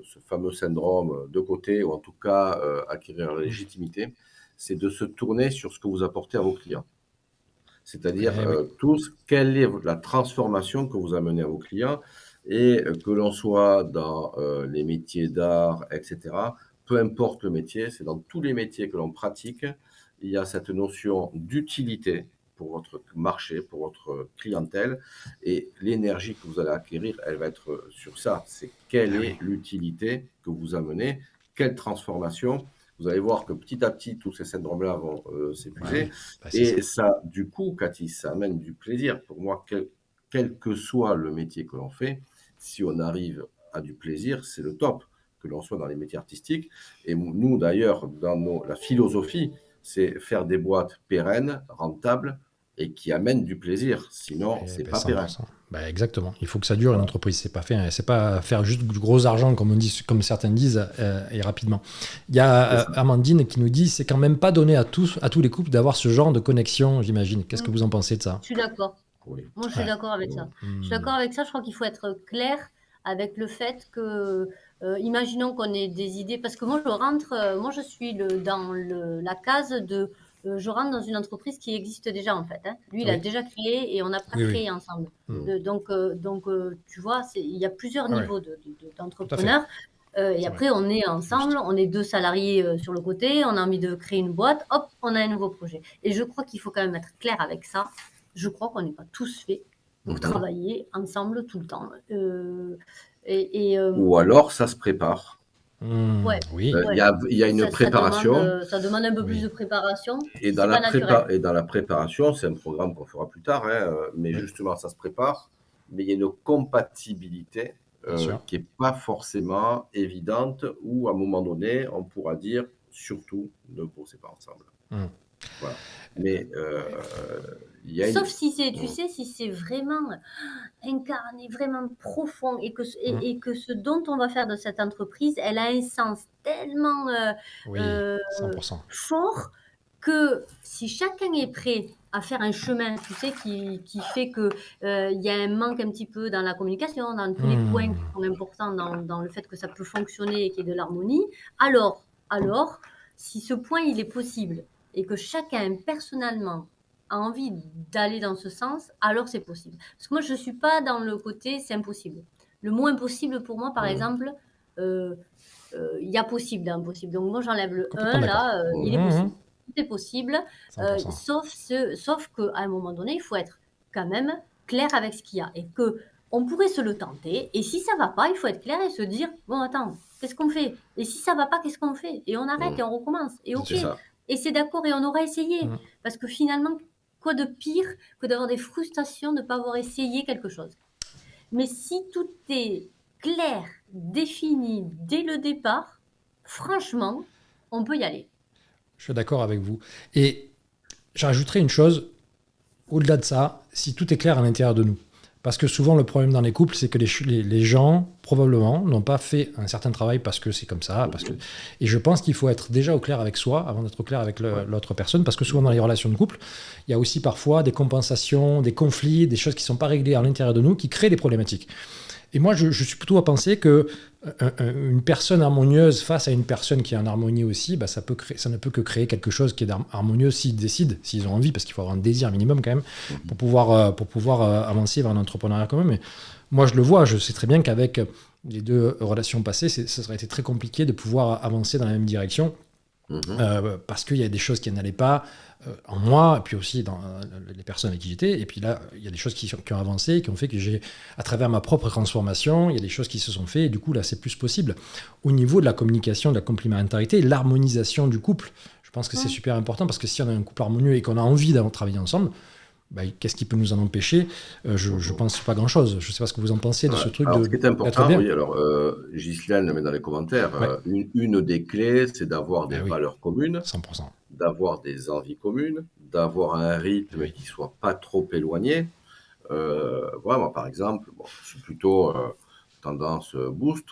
ce fameux syndrome de côté, ou en tout cas acquérir la légitimité, c'est de se tourner sur ce que vous apportez à vos clients. C'est-à-dire quelle est la transformation que vous amenez à vos clients. Et que l'on soit dans les métiers d'art, etc., peu importe le métier, c'est dans tous les métiers que l'on pratique, il y a cette notion d'utilité pour votre marché, pour votre clientèle. Et l'énergie que vous allez acquérir, elle va être sur ça. C'est quelle est l'utilité que vous amenez, quelle transformation. Vous allez voir que petit à petit, tous ces syndromes-là vont s'épuiser. Et ça, du coup, Cathy, ça amène du plaisir. Pour moi, quel que soit le métier que l'on fait, si on arrive à du plaisir, c'est le top, que l'on soit dans les métiers artistiques. Et nous, d'ailleurs, dans la philosophie, c'est faire des boîtes pérennes, rentables et qui amènent du plaisir. Sinon, c'est pas 100%. pérenne. Exactement. Il faut que ça dure une entreprise. C'est pas faire juste du gros argent, comme on dit, comme certains disent, et rapidement. Il y a Amandine qui nous dit, c'est quand même pas donné à tous les couples d'avoir ce genre de connexion, j'imagine. Qu'est-ce que vous en pensez de ça? Je suis d'accord. Oui. Moi, je suis d'accord avec ça. Je suis d'accord avec ça. Je crois qu'il faut être clair avec le fait que, imaginons qu'on ait des idées, parce que moi, je suis dans la case de, je rentre dans une entreprise qui existe déjà, en fait. Hein. Lui, il a déjà créé et on n'a pas créé ensemble. Donc, tu vois, il y a plusieurs niveaux d'entrepreneurs. Et après, on est ensemble, on est 2 salariés sur le côté, on a envie de créer une boîte, hop, on a un nouveau projet. Et je crois qu'il faut quand même être clair avec ça. Je crois qu'on n'est pas tous faits pour travailler ensemble tout le temps. Ou alors, ça se prépare. Oui. Il y a une préparation. Ça demande un peu plus de préparation. Et dans la préparation, c'est un programme qu'on fera plus tard, mais justement, ça se prépare. Mais il y a une compatibilité qui n'est pas forcément évidente, où à un moment donné, on pourra dire, surtout, ne bossez pas ensemble. Voilà. Mais sauf si c'est, tu sais, si c'est vraiment incarné, vraiment profond et que ce dont on va faire de cette entreprise, elle a un sens tellement 100%. fort que si chacun est prêt à faire un chemin, tu sais, qui fait que il y a un manque un petit peu dans la communication, dans tous les points qui sont importants dans le fait que ça peut fonctionner et qu'il y ait de l'harmonie, alors, si ce point il est possible et que chacun personnellement a envie d'aller dans ce sens, alors c'est possible. Parce que moi, je ne suis pas dans le côté c'est impossible. Le mot impossible pour moi, par exemple, il y a possible d'impossible. Donc moi, j'enlève le 1, là, il est possible. Tout est possible, sauf qu'à un moment donné, il faut être quand même clair avec ce qu'il y a. Et qu'on pourrait se le tenter. Et si ça ne va pas, il faut être clair et se dire, bon, attends, qu'est-ce qu'on fait? Et si ça ne va pas, qu'est-ce qu'on fait? Et on arrête et on recommence. Et ok. Et c'est d'accord et on aura essayé. Parce que finalement, quoi de pire que d'avoir des frustrations de ne pas avoir essayé quelque chose. Mais si tout est clair, défini dès le départ, franchement, on peut y aller. Je suis d'accord avec vous. Et j'ajouterais une chose, au-delà de ça, si tout est clair à l'intérieur de nous. Parce que souvent, le problème dans les couples, c'est que les gens, probablement, n'ont pas fait un certain travail parce que c'est comme ça. Et je pense qu'il faut être déjà au clair avec soi avant d'être au clair avec l'autre personne. Parce que souvent, dans les relations de couple, il y a aussi parfois des compensations, des conflits, des choses qui ne sont pas réglées à l'intérieur de nous qui créent des problématiques. Et moi, je suis plutôt à penser que une personne harmonieuse face à une personne qui est en harmonie aussi, ça ne peut que créer quelque chose qui est harmonieux s'ils décident, s'ils ont envie, parce qu'il faut avoir un désir minimum quand même pour pouvoir avancer vers un entrepreneuriat quand même. Mais moi, je le vois, je sais très bien qu'avec les 2 relations passées, ça aurait été très compliqué de pouvoir avancer dans la même direction. Parce qu'il y a des choses qui n'allaient pas en moi, et puis aussi dans les personnes avec qui j'étais. Et puis là, il y a des choses qui ont avancé, qui ont fait que à travers ma propre transformation, il y a des choses qui se sont faites. Et du coup, là, c'est plus possible. Au niveau de la communication, de la complémentarité, l'harmonisation du couple, je pense que c'est super important, parce que si on a un couple harmonieux et qu'on a envie d'aller travailler ensemble, qu'est-ce qui peut nous en empêcher? Je pense pas grand-chose. Je ne sais pas ce que vous en pensez de ce truc. Alors, ce qui est important, Ghislaine le met dans les commentaires, une des clés, c'est d'avoir des valeurs communes, 100%. D'avoir des envies communes, d'avoir un rythme qui ne soit pas trop éloigné. Moi, par exemple, je suis plutôt tendance boost.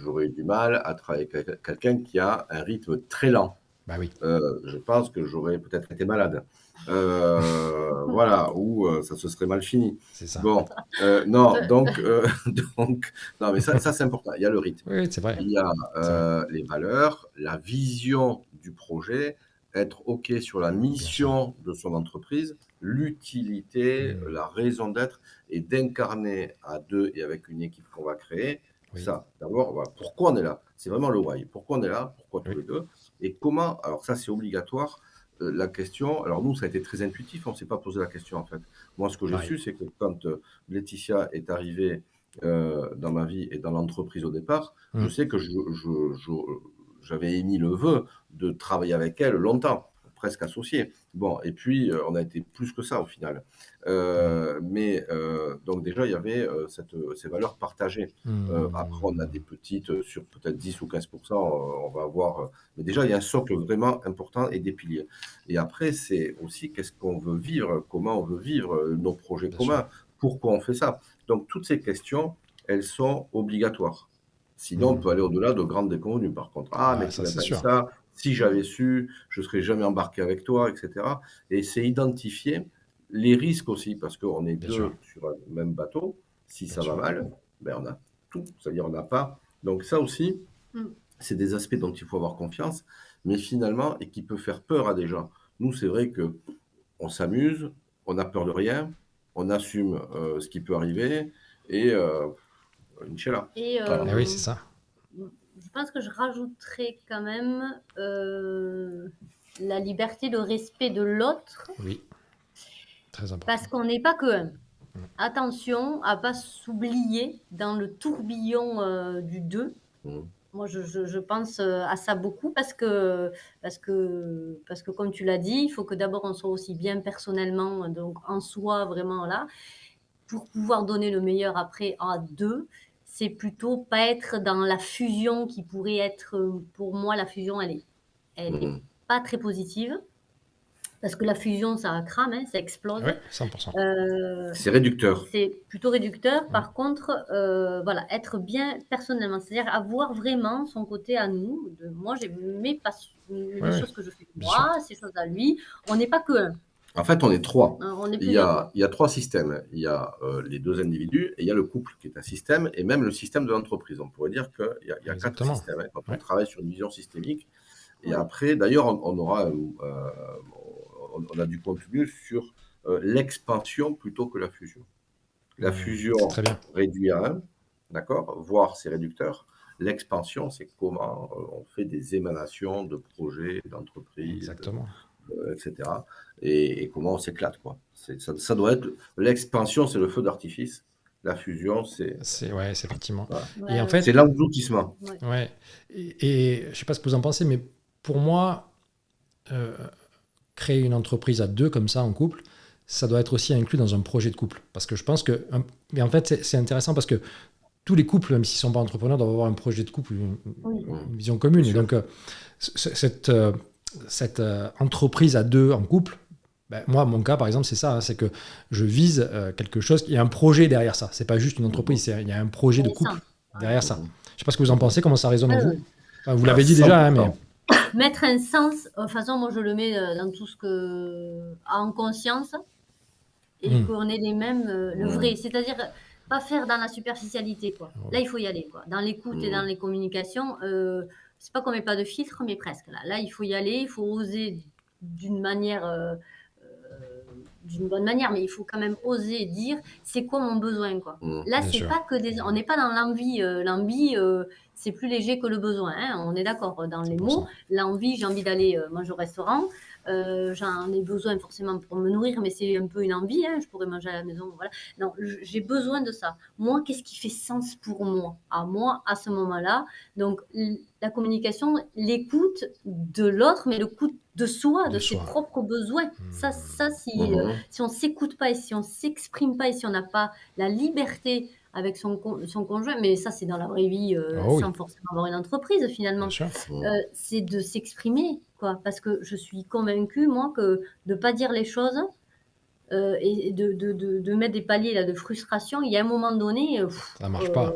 J'aurais eu du mal à travailler avec quelqu'un qui a un rythme très lent. Je pense que j'aurais peut-être été malade. Ou ça se serait mal fini. C'est ça. Non, mais ça c'est important. Il y a le rythme. Oui, c'est vrai. Il y a les valeurs, la vision du projet, être OK sur la mission de son entreprise, l'utilité, la raison d'être, et d'incarner à 2 et avec une équipe qu'on va créer. Ça, d'abord, pourquoi on est là? C'est vraiment le why. Pourquoi on est là? Pourquoi tous les 2? Et comment? Alors ça, c'est obligatoire. la question, alors nous, ça a été très intuitif, on ne s'est pas posé la question en fait. Moi, ce que j'ai su, c'est que quand Laetitia est arrivée dans ma vie et dans l'entreprise au départ, je sais que j'avais émis le vœu de travailler avec elle longtemps, presque associé. Bon, et puis on a été plus que ça au final. Mais donc déjà, il y avait ces valeurs partagées. Après, on a des petites, sur peut-être 10 ou 15%, on va avoir... mais déjà, il y a un socle vraiment important et des piliers. Et après, c'est aussi qu'est-ce qu'on veut vivre, comment on veut vivre nos projets communs, pourquoi on fait ça. Donc, toutes ces questions, elles sont obligatoires. Sinon, on peut aller au-delà de grandes déconvenues, par contre. Ah, mais tu m'as pas dit ça, si j'avais su, je ne serais jamais embarqué avec toi, etc. Et c'est identifier les risques aussi, parce qu'on est deux sur un même bateau. Si ça va mal, ben on a tout, c'est-à-dire on n'a pas. Donc ça aussi, c'est des aspects dont il faut avoir confiance, mais finalement, et qui peut faire peur à des gens. Nous, c'est vrai qu'on s'amuse, on n'a peur de rien, on assume ce qui peut arriver, et Inch'Allah. Et oui, c'est ça. je pense que je rajouterais quand même la liberté, le respect de l'autre. Oui, très important. Parce qu'on n'est pas que un. Attention à pas s'oublier dans le tourbillon du deux. Moi, je pense à ça beaucoup parce que comme tu l'as dit, il faut que d'abord on soit aussi bien personnellement, donc en soi vraiment là, pour pouvoir donner le meilleur après à deux. C'est plutôt pas être dans la fusion qui pourrait être, pour moi, la fusion, elle est pas très positive. Parce que la fusion, ça crame, hein, ça explose. Oui, 100%. C'est réducteur. C'est plutôt réducteur. Par contre, voilà, être bien personnellement, c'est-à-dire avoir vraiment son côté à nous. Moi, j'ai mes passions, les choses que je fais moi, ces choses à lui. On n'est pas que un. En fait, on est trois. On est il y a trois systèmes. Il y a les deux individus et il y a le couple qui est un système et même le système de l'entreprise. On pourrait dire qu'il y a quatre systèmes. Hein, quand on travaille sur une vision systémique. Et après, d'ailleurs, on a du contenu sur l'expansion plutôt que la fusion. La fusion réduit à 1, d'accord, voire c'est réducteur. L'expansion, c'est comment on fait des émanations de projets, d'entreprises, etc. Et comment on s'éclate, quoi. Ça doit être... L'expansion, c'est le feu d'artifice. La fusion, c'est effectivement. Voilà. Et en fait, c'est l'engloutissement. Ouais. Et je ne sais pas ce que vous en pensez, mais pour moi, créer une entreprise à deux comme ça en couple, ça doit être aussi inclus dans un projet de couple. Parce que je pense que... Mais en fait, c'est intéressant parce que tous les couples, même s'ils ne sont pas entrepreneurs, doivent avoir un projet de couple, une vision commune. Et donc, cette entreprise à deux en couple, ben, moi, mon cas, par exemple, c'est ça. Hein, c'est que je vise quelque chose. Il y a un projet derrière ça. Ce n'est pas juste une entreprise. Il y a un projet de couple derrière ça. Je ne sais pas ce que vous en pensez, comment ça résonne en vous. Enfin, vous l'avez dit déjà, hein, mais... Mettre un sens, de toute façon, moi je le mets dans tout ce que en conscience et qu'on ait les mêmes, le vrai, c'est-à-dire pas faire dans la superficialité, quoi. Là, il faut y aller, quoi. Dans l'écoute et dans les communications, c'est pas qu'on met pas de filtre, mais presque. Là, il faut y aller, il faut oser d'une manière, d'une bonne manière, mais il faut quand même oser dire c'est quoi mon besoin, quoi. Là, c'est pas que on n'est pas dans l'envie. L'envie, c'est plus léger que le besoin. Hein, on est d'accord dans les mots. L'envie, j'ai envie d'aller manger au restaurant. J'en ai besoin forcément pour me nourrir, mais c'est un peu une envie. Hein, je pourrais manger à la maison. Voilà. Non, j'ai besoin de ça. Moi, qu'est-ce qui fait sens pour moi, à ce moment-là? Donc, la communication, l'écoute de l'autre, mais l'écoute de soi, de ses propres besoins. Ça, si on s'écoute pas et si on s'exprime pas et si on n'a pas la liberté avec son conjoint, mais ça c'est dans la vraie vie sans forcément avoir une entreprise finalement, c'est de s'exprimer, quoi, parce que je suis convaincue, moi, que de pas dire les choses et de mettre des paliers là, de frustration, il y a un moment donné, ça marche pas.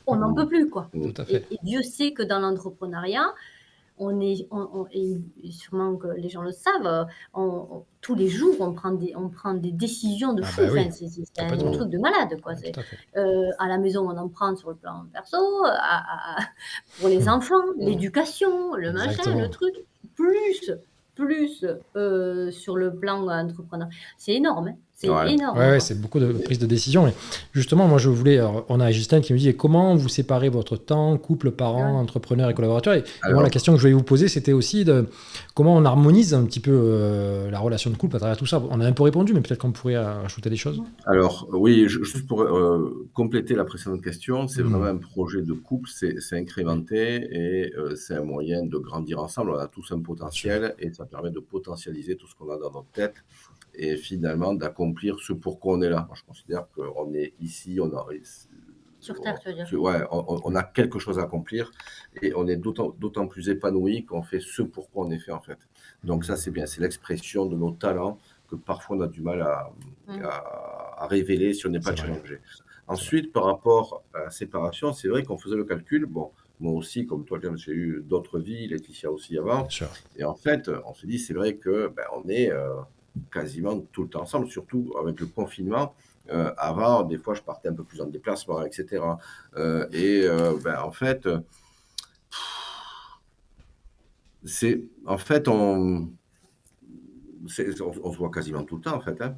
On n'en peut plus, quoi. Tout à fait. Et Dieu sait que dans l'entrepreneuriat, et sûrement que les gens le savent, tous les jours, on prend des décisions de fou. Oui. C'est un truc de malade, quoi. À la maison, on en prend sur le plan perso, pour les enfants, l'éducation, le machin, le truc, plus sur le plan entrepreneur. C'est énorme. Hein. C'est énorme. Ouais, c'est beaucoup de prise de décision. Et justement, moi, on a Justin qui nous dit comment vous séparez votre temps, couple, parents, entrepreneurs et collaborateurs. Et moi, la question que je voulais vous poser, c'était aussi de comment on harmonise un petit peu la relation de couple à travers tout ça. On a un peu répondu, mais peut-être qu'on pourrait ajouter des choses. Alors, oui, juste pour compléter la précédente question, c'est vraiment un projet de couple, c'est incrémenté et c'est un moyen de grandir ensemble. On a tous un potentiel et ça permet de potentialiser tout ce qu'on a dans notre tête et finalement d'accomplir ce pourquoi on est là. Moi, je considère qu'on est ici, sur Terre, tu veux dire. On a quelque chose à accomplir et on est d'autant plus épanoui qu'on fait ce pourquoi on est fait en fait. Donc ça, c'est bien, c'est l'expression de nos talents que parfois on a du mal à révéler si on n'est pas challengé. Ensuite, par rapport à la séparation, c'est vrai qu'on faisait le calcul. Bon, moi aussi, comme toi, James, j'ai eu d'autres vies, Laetitia aussi avant. Et en fait, on se dit, c'est vrai que on est quasiment tout le temps ensemble, surtout avec le confinement. Avant, des fois, je partais un peu plus en déplacement, etc. En fait, on se voit quasiment tout le temps, en fait. Hein.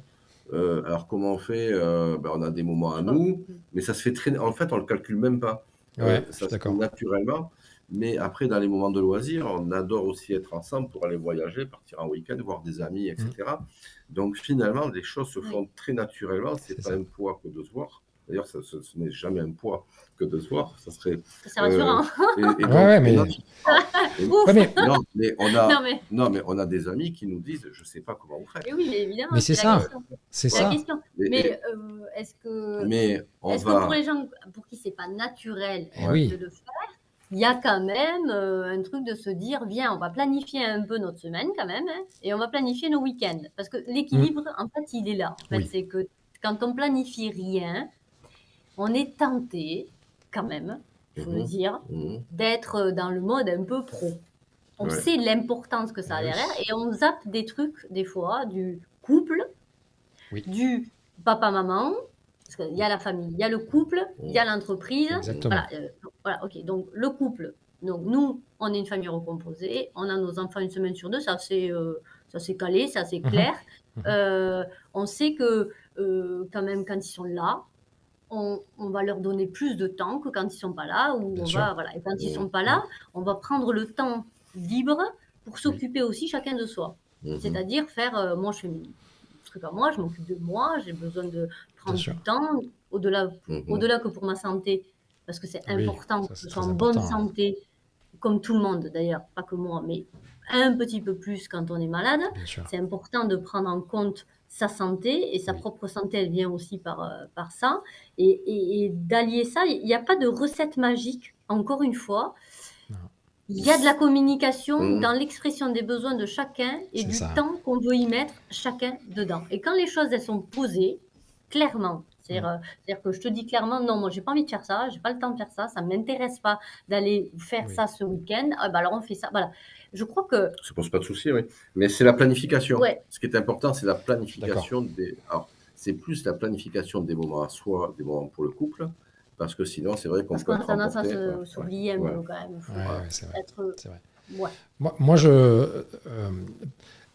Alors, comment on fait on a des moments à nous, mais ça se fait très... En fait, on ne le calcule même pas. Ça se fait naturellement. Mais après, dans les moments de loisirs, on adore aussi être ensemble pour aller voyager, partir en week-end, voir des amis, etc. Donc, finalement, les choses se font très naturellement. Ce n'est pas un poids que de se voir. D'ailleurs, ce n'est jamais un poids que de se voir. Ça serait... C'est rassurant. Mais on a des amis qui nous disent, je ne sais pas comment vous faites. Et oui, mais évidemment, mais c'est ça. C'est la question. Mais est-ce que pour les gens pour qui c'est pas naturel de le faire, il y a quand même un truc de se dire, viens, on va planifier un peu notre semaine quand même, et on va planifier nos week-ends. Parce que l'équilibre, en fait, il est là. En fait, c'est que quand on planifie rien, on est tenté, quand même, il faut le dire, d'être dans le mode un peu pro. On sait l'importance que ça a derrière et on zappe des trucs, des fois, du couple, du papa-maman, parce qu'il y a la famille, il y a le couple, il y a l'entreprise. Voilà, ok. Donc, le couple. Donc, nous, on est une famille recomposée. On a nos enfants une semaine sur deux. Ça, c'est calé, ça, c'est clair. On sait que, quand même, quand ils sont là, on va leur donner plus de temps que quand ils ne sont pas là. Et quand ils ne sont pas là, on va prendre le temps libre pour s'occuper aussi chacun de soi. C'est-à-dire faire, moi, je fais truc à moi, je m'occupe de moi, j'ai besoin de prendre du temps, au-delà que pour ma santé, parce que c'est important que je sois en bonne santé, comme tout le monde d'ailleurs, pas que moi, mais un petit peu plus quand on est malade. C'est important de prendre en compte sa santé, et sa propre santé, elle vient aussi par ça, et d'allier ça. Il n'y a pas de recette magique, encore une fois. Il y a de la communication dans l'expression des besoins de chacun et du temps qu'on veut y mettre chacun dedans. Et quand les choses, elles sont posées, clairement, c'est-à-dire que je te dis clairement, non, moi, j'ai pas envie de faire ça, j'ai pas le temps de faire ça, ça m'intéresse pas d'aller faire ça ce week-end, alors on fait ça. Voilà. Je crois que... Ça pose pas de souci, oui. Mais c'est la planification. Ce qui est important, c'est la planification Alors, c'est plus la planification des moments à soi, des moments pour le couple. Parce que sinon, c'est vrai qu'on peut être tendance à s'oublier un peu quand même. C'est vrai. Moi,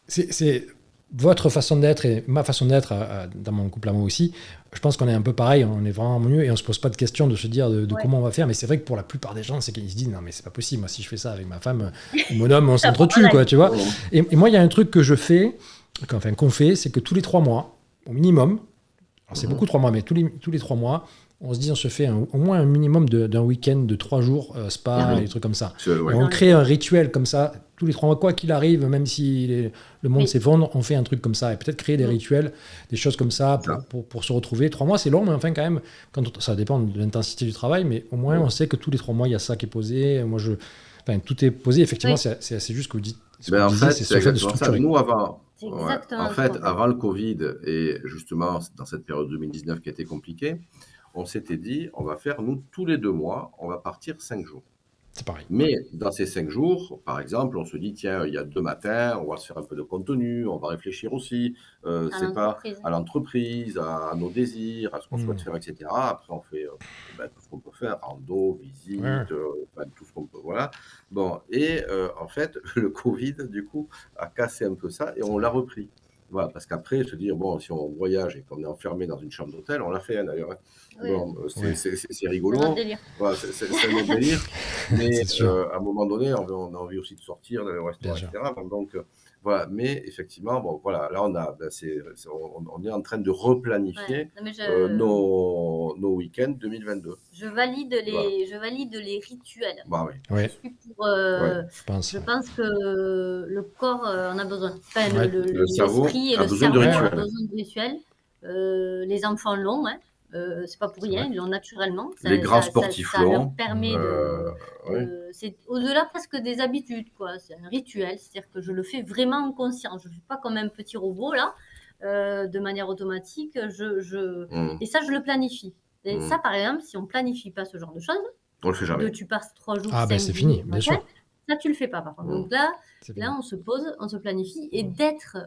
c'est votre façon d'être et ma façon d'être dans mon couple à moi aussi. Je pense qu'on est un peu pareil, on est vraiment mieux et on se pose pas de questions de se dire de comment on va faire. Mais c'est vrai que pour la plupart des gens, c'est qu'ils se disent non mais c'est pas possible. Moi, si je fais ça avec ma femme, mon homme, on s'entretue quoi, tu vois. Et moi, il y a un truc que je fais, qu'on fait, c'est que tous les 3 mois, au minimum. Alors c'est beaucoup 3 mois, mais tous les 3 mois. On se dit, on se fait au moins un minimum d'un week-end de 3 jours, spa, des trucs comme ça. Et on crée un rituel comme ça, tous les 3 mois, quoi qu'il arrive, même si le monde s'effondre, on fait un truc comme ça. Et peut-être créer des rituels, des choses comme ça pour se retrouver. 3 mois, c'est long, mais enfin, quand même, ça dépend de l'intensité du travail, mais au moins, on sait que tous les 3 mois, il y a ça qui est posé. Tout est posé. Effectivement, c'est juste ce que vous dites. En fait, c'est exactement ça. Nous, avant le Covid, et justement, dans cette période 2019 qui a été compliquée, on s'était dit, on va faire, nous, tous les 2 mois, on va partir 5 jours. C'est pareil. Mais dans ces 5 jours, par exemple, on se dit, tiens, il y a 2 matins, on va se faire un peu de contenu, on va réfléchir aussi, c'est pas à l'entreprise, à nos désirs, à ce qu'on souhaite faire, etc. Après, on fait tout ce qu'on peut faire, rando, visite, tout ce qu'on peut, voilà. Bon, et en fait, le Covid, du coup, a cassé un peu ça et on l'a repris. Voilà, parce qu'après, se dire, bon, si on voyage et qu'on est enfermé dans une chambre d'hôtel, on l'a fait d'ailleurs. Oui. Bon, Ouais. c'est rigolo. C'est notre délire. Voilà, c'est notre délire. Mais C'est sûr. à un moment donné, on a envie aussi de sortir, d'aller au restaurant, Bien sûr. etc. Donc, voilà. Mais effectivement, bon, voilà, là, on est en train de replanifier Ouais. Non, mais nos week-ends 2022. je valide Voilà. les rituels. Bah oui. Ouais, Je suis pour. Ouais. je Je pense. pense que le corps en a besoin. Enfin, Ouais. Le cerveau l'esprit et a le besoin de cerveau ont rituels. besoin de rituels. Les enfants l'ont, hein. C'est pas pour C'est rien, vrai. ils l'ont naturellement. Les grands sportifs Ça leur l'ont. permet Ouais. c'est au-delà presque des habitudes, quoi. C'est un rituel, c'est-à-dire que je le fais vraiment en conscience. Je ne fais pas comme un petit robot, là, de manière automatique. Et ça, je le planifie. Et ça, par exemple, si on planifie pas ce genre de choses, on le fait jamais. tu passes 3 jours, Ah, 5 c'est jours, fini, bien sûr. ça, tu le fais pas, par contre. Donc là, on se pose, on se planifie. Et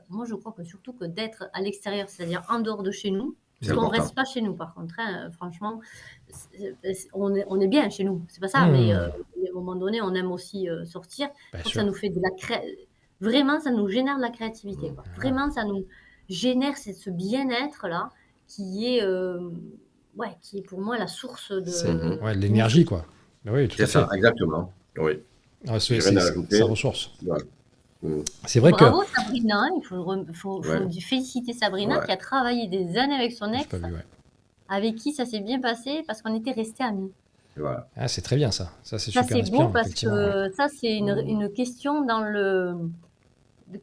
moi, je crois que surtout que d'être à l'extérieur, c'est-à-dire en dehors de chez nous, parce qu'on reste pas chez nous, par contre. Hein, franchement, on est bien chez nous. C'est pas ça, mais à un moment donné, on aime aussi sortir. Je crois que ça nous fait vraiment, ça nous génère de la créativité. Quoi. Vraiment, ça nous génère ce bien-être-là qui est pour moi la source de l'énergie, quoi. Ben oui, tout à fait. C'est ça, exactement. Oui. Ah, c'est sa ressource. Ouais. C'est vrai Bravo Sabrina, il faut féliciter Sabrina qui a travaillé des années avec son ex, avec qui ça s'est bien passé parce qu'on était restés amis. Voilà. Ah, c'est très bien ça. Ça, c'est Ça, super c'est beau inspirant, parce que ça, c'est une question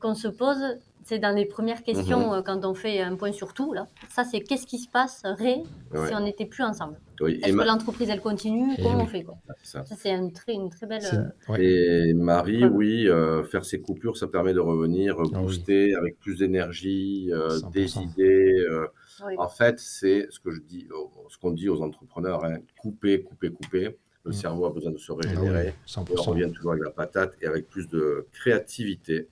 qu'on se pose. C'est dans les premières questions quand on fait un point sur tout. Là. Ça, c'est qu'est-ce qui se passerait si on n'était plus ensemble. Est-ce que l'entreprise, elle continue? Comment on fait quoi? Ça, c'est une très belle... Et Marie, oui, faire ses coupures, ça permet de revenir booster avec plus d'énergie, des idées. En fait, c'est ce qu'on dit aux entrepreneurs, hein, couper. Le cerveau a besoin de se régénérer. On revient toujours avec la patate et avec plus de créativité.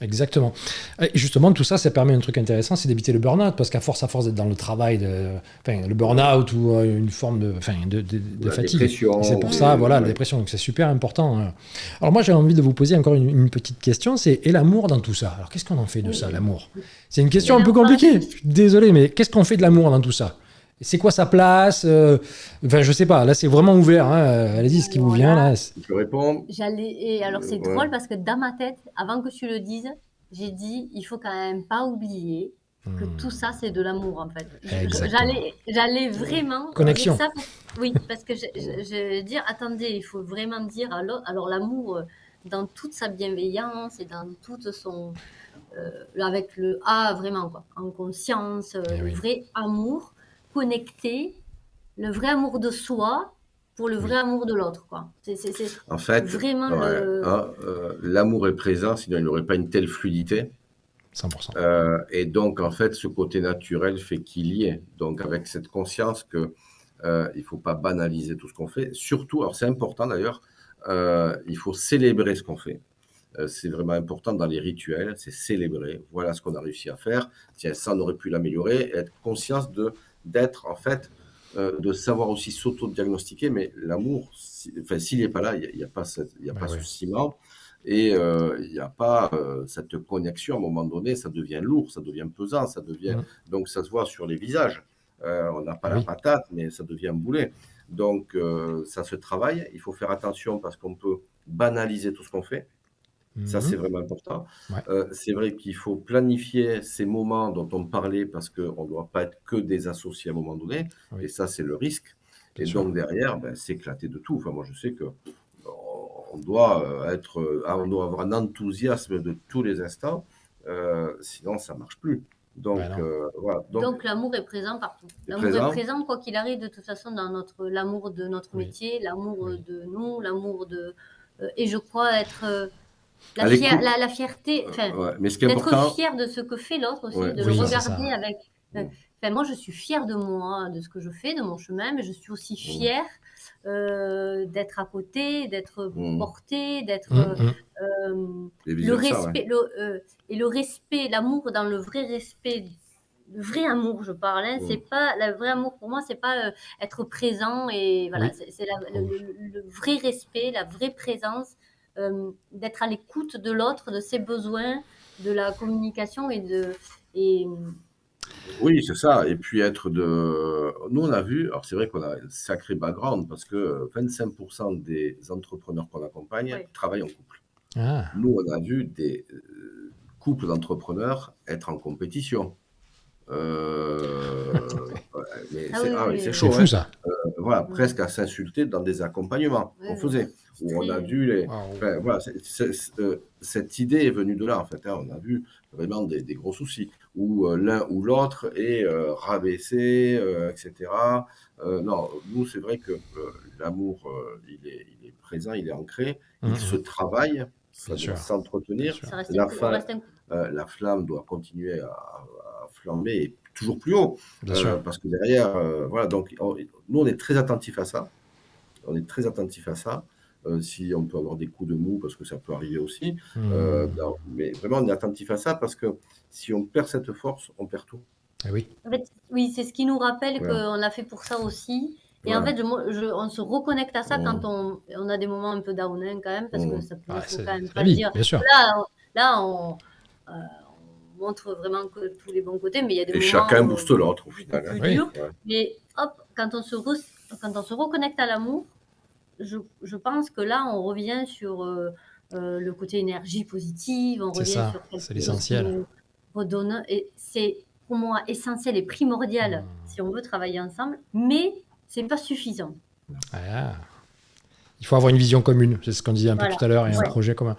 Exactement. Et justement, tout ça, ça permet un truc intéressant, c'est d'éviter le burn-out, parce qu'à force d'être dans le travail, le burn-out ou une forme de fatigue. Dépression, c'est pour ça, la dépression. Donc c'est super important. Alors moi, j'ai envie de vous poser encore une petite question, et l'amour dans tout ça? Alors qu'est-ce qu'on en fait de ça, l'amour? C'est une question un peu compliquée. Je suis désolé, mais qu'est-ce qu'on fait de l'amour dans tout ça? C'est quoi sa place? Je sais pas. Là, c'est vraiment ouvert. Allez-y, ce qui vous vient là. Je réponds. Et alors, c'est drôle parce que dans ma tête, avant que tu le dises, j'ai dit, il faut quand même pas oublier que tout ça, c'est de l'amour en fait. J'allais vraiment connexion. Dire ça. Oui, parce que je vais dire, attendez, il faut vraiment dire alors l'amour dans toute sa bienveillance et dans toute son avec le A vraiment quoi, en conscience, le vrai amour. Connecter le vrai amour de soi pour le vrai amour de l'autre, quoi. C'est en fait, vraiment l'amour est présent, sinon il n'y aurait pas une telle fluidité. 100%. Et donc, en fait, ce côté naturel fait qu'il y est. Donc, avec cette conscience que il faut pas banaliser tout ce qu'on fait. Surtout, alors c'est important d'ailleurs, il faut célébrer ce qu'on fait. C'est vraiment important dans les rituels, c'est célébrer. Voilà ce qu'on a réussi à faire. Tiens, ça, on aurait pu l'améliorer. Être conscience d'être, en fait, de savoir aussi s'auto-diagnostiquer. Mais l'amour, s'il n'est pas là, il n'y a pas ce ciment. Et il n'y a pas cette connexion. À un moment donné, ça devient lourd, ça devient pesant, ça devient... Donc, ça se voit sur les visages. On n'a pas la patate, mais ça devient un boulet. Donc, ça se travaille. Il faut faire attention parce qu'on peut banaliser tout ce qu'on fait. Ça, c'est vraiment important. C'est vrai qu'il faut planifier ces moments dont on parlait parce qu'on ne doit pas être que des associés à un moment donné. Et ça, c'est le risque. Donc, derrière, s'éclater de tout. Enfin, moi, je sais que on doit avoir un enthousiasme de tous les instants. Sinon, ça ne marche plus. Donc, voilà. Donc l'amour est présent partout. L'amour est présent quoi qu'il arrive de toute façon dans l'amour de notre métier, l'amour de nous, l'amour de... et je crois être... la fierté, d'être fier de ce que fait l'autre aussi, de le regarder avec... moi, je suis fière de moi, de ce que je fais, de mon chemin, mais je suis aussi fière d'être à côté, d'être portée, d'être... le respect, et le respect, l'amour dans le vrai respect, le vrai amour, je parle, hein, c'est pas... Le vrai amour, pour moi, c'est pas être présent, et voilà, c'est le vrai respect, la vraie présence, d'être à l'écoute de l'autre, de ses besoins, de la communication Oui, c'est ça. Et puis nous, on a vu, alors c'est vrai qu'on a un sacré background parce que 25% des entrepreneurs qu'on accompagne travaillent en couple. Nous, on a vu des couples d'entrepreneurs être en compétition. Mais c'est chaud, fou ça. Voilà, presque à s'insulter dans des accompagnements qu'on faisait, où on a dû voilà, cette idée est venue de là, en fait. On a vu vraiment des gros soucis, où l'un ou l'autre est rabaissé, etc. Non, nous, c'est vrai que l'amour, il est présent, il est ancré, il se travaille, ça doit s'entretenir. La flamme doit continuer à flamber et toujours plus haut. Parce que derrière, voilà, donc nous, on est très attentifs à ça. Si on peut avoir des coups de mou, parce que ça peut arriver aussi. Mais vraiment, on est attentif à ça parce que si on perd cette force, on perd tout. Oui. En fait, oui, c'est ce qui nous rappelle qu'on l'a fait pour ça aussi. Et en fait, on se reconnecte à ça quand on a des moments un peu down quand même, parce que ça peut quand même pas dire. Bien sûr. Là, on montre vraiment que tous les bons côtés, mais il y a des moments chacun booste l'autre au final. Plus dur. Mais hop, quand on se reconnecte à l'amour, je pense que là, on revient sur le côté énergie positive, on revient sur quelque c'est l'essentiel. Redonne, et c'est pour moi essentiel et primordial si on veut travailler ensemble, mais c'est pas suffisant. Il faut avoir une vision commune, c'est ce qu'on disait un peu tout à l'heure, et un projet commun.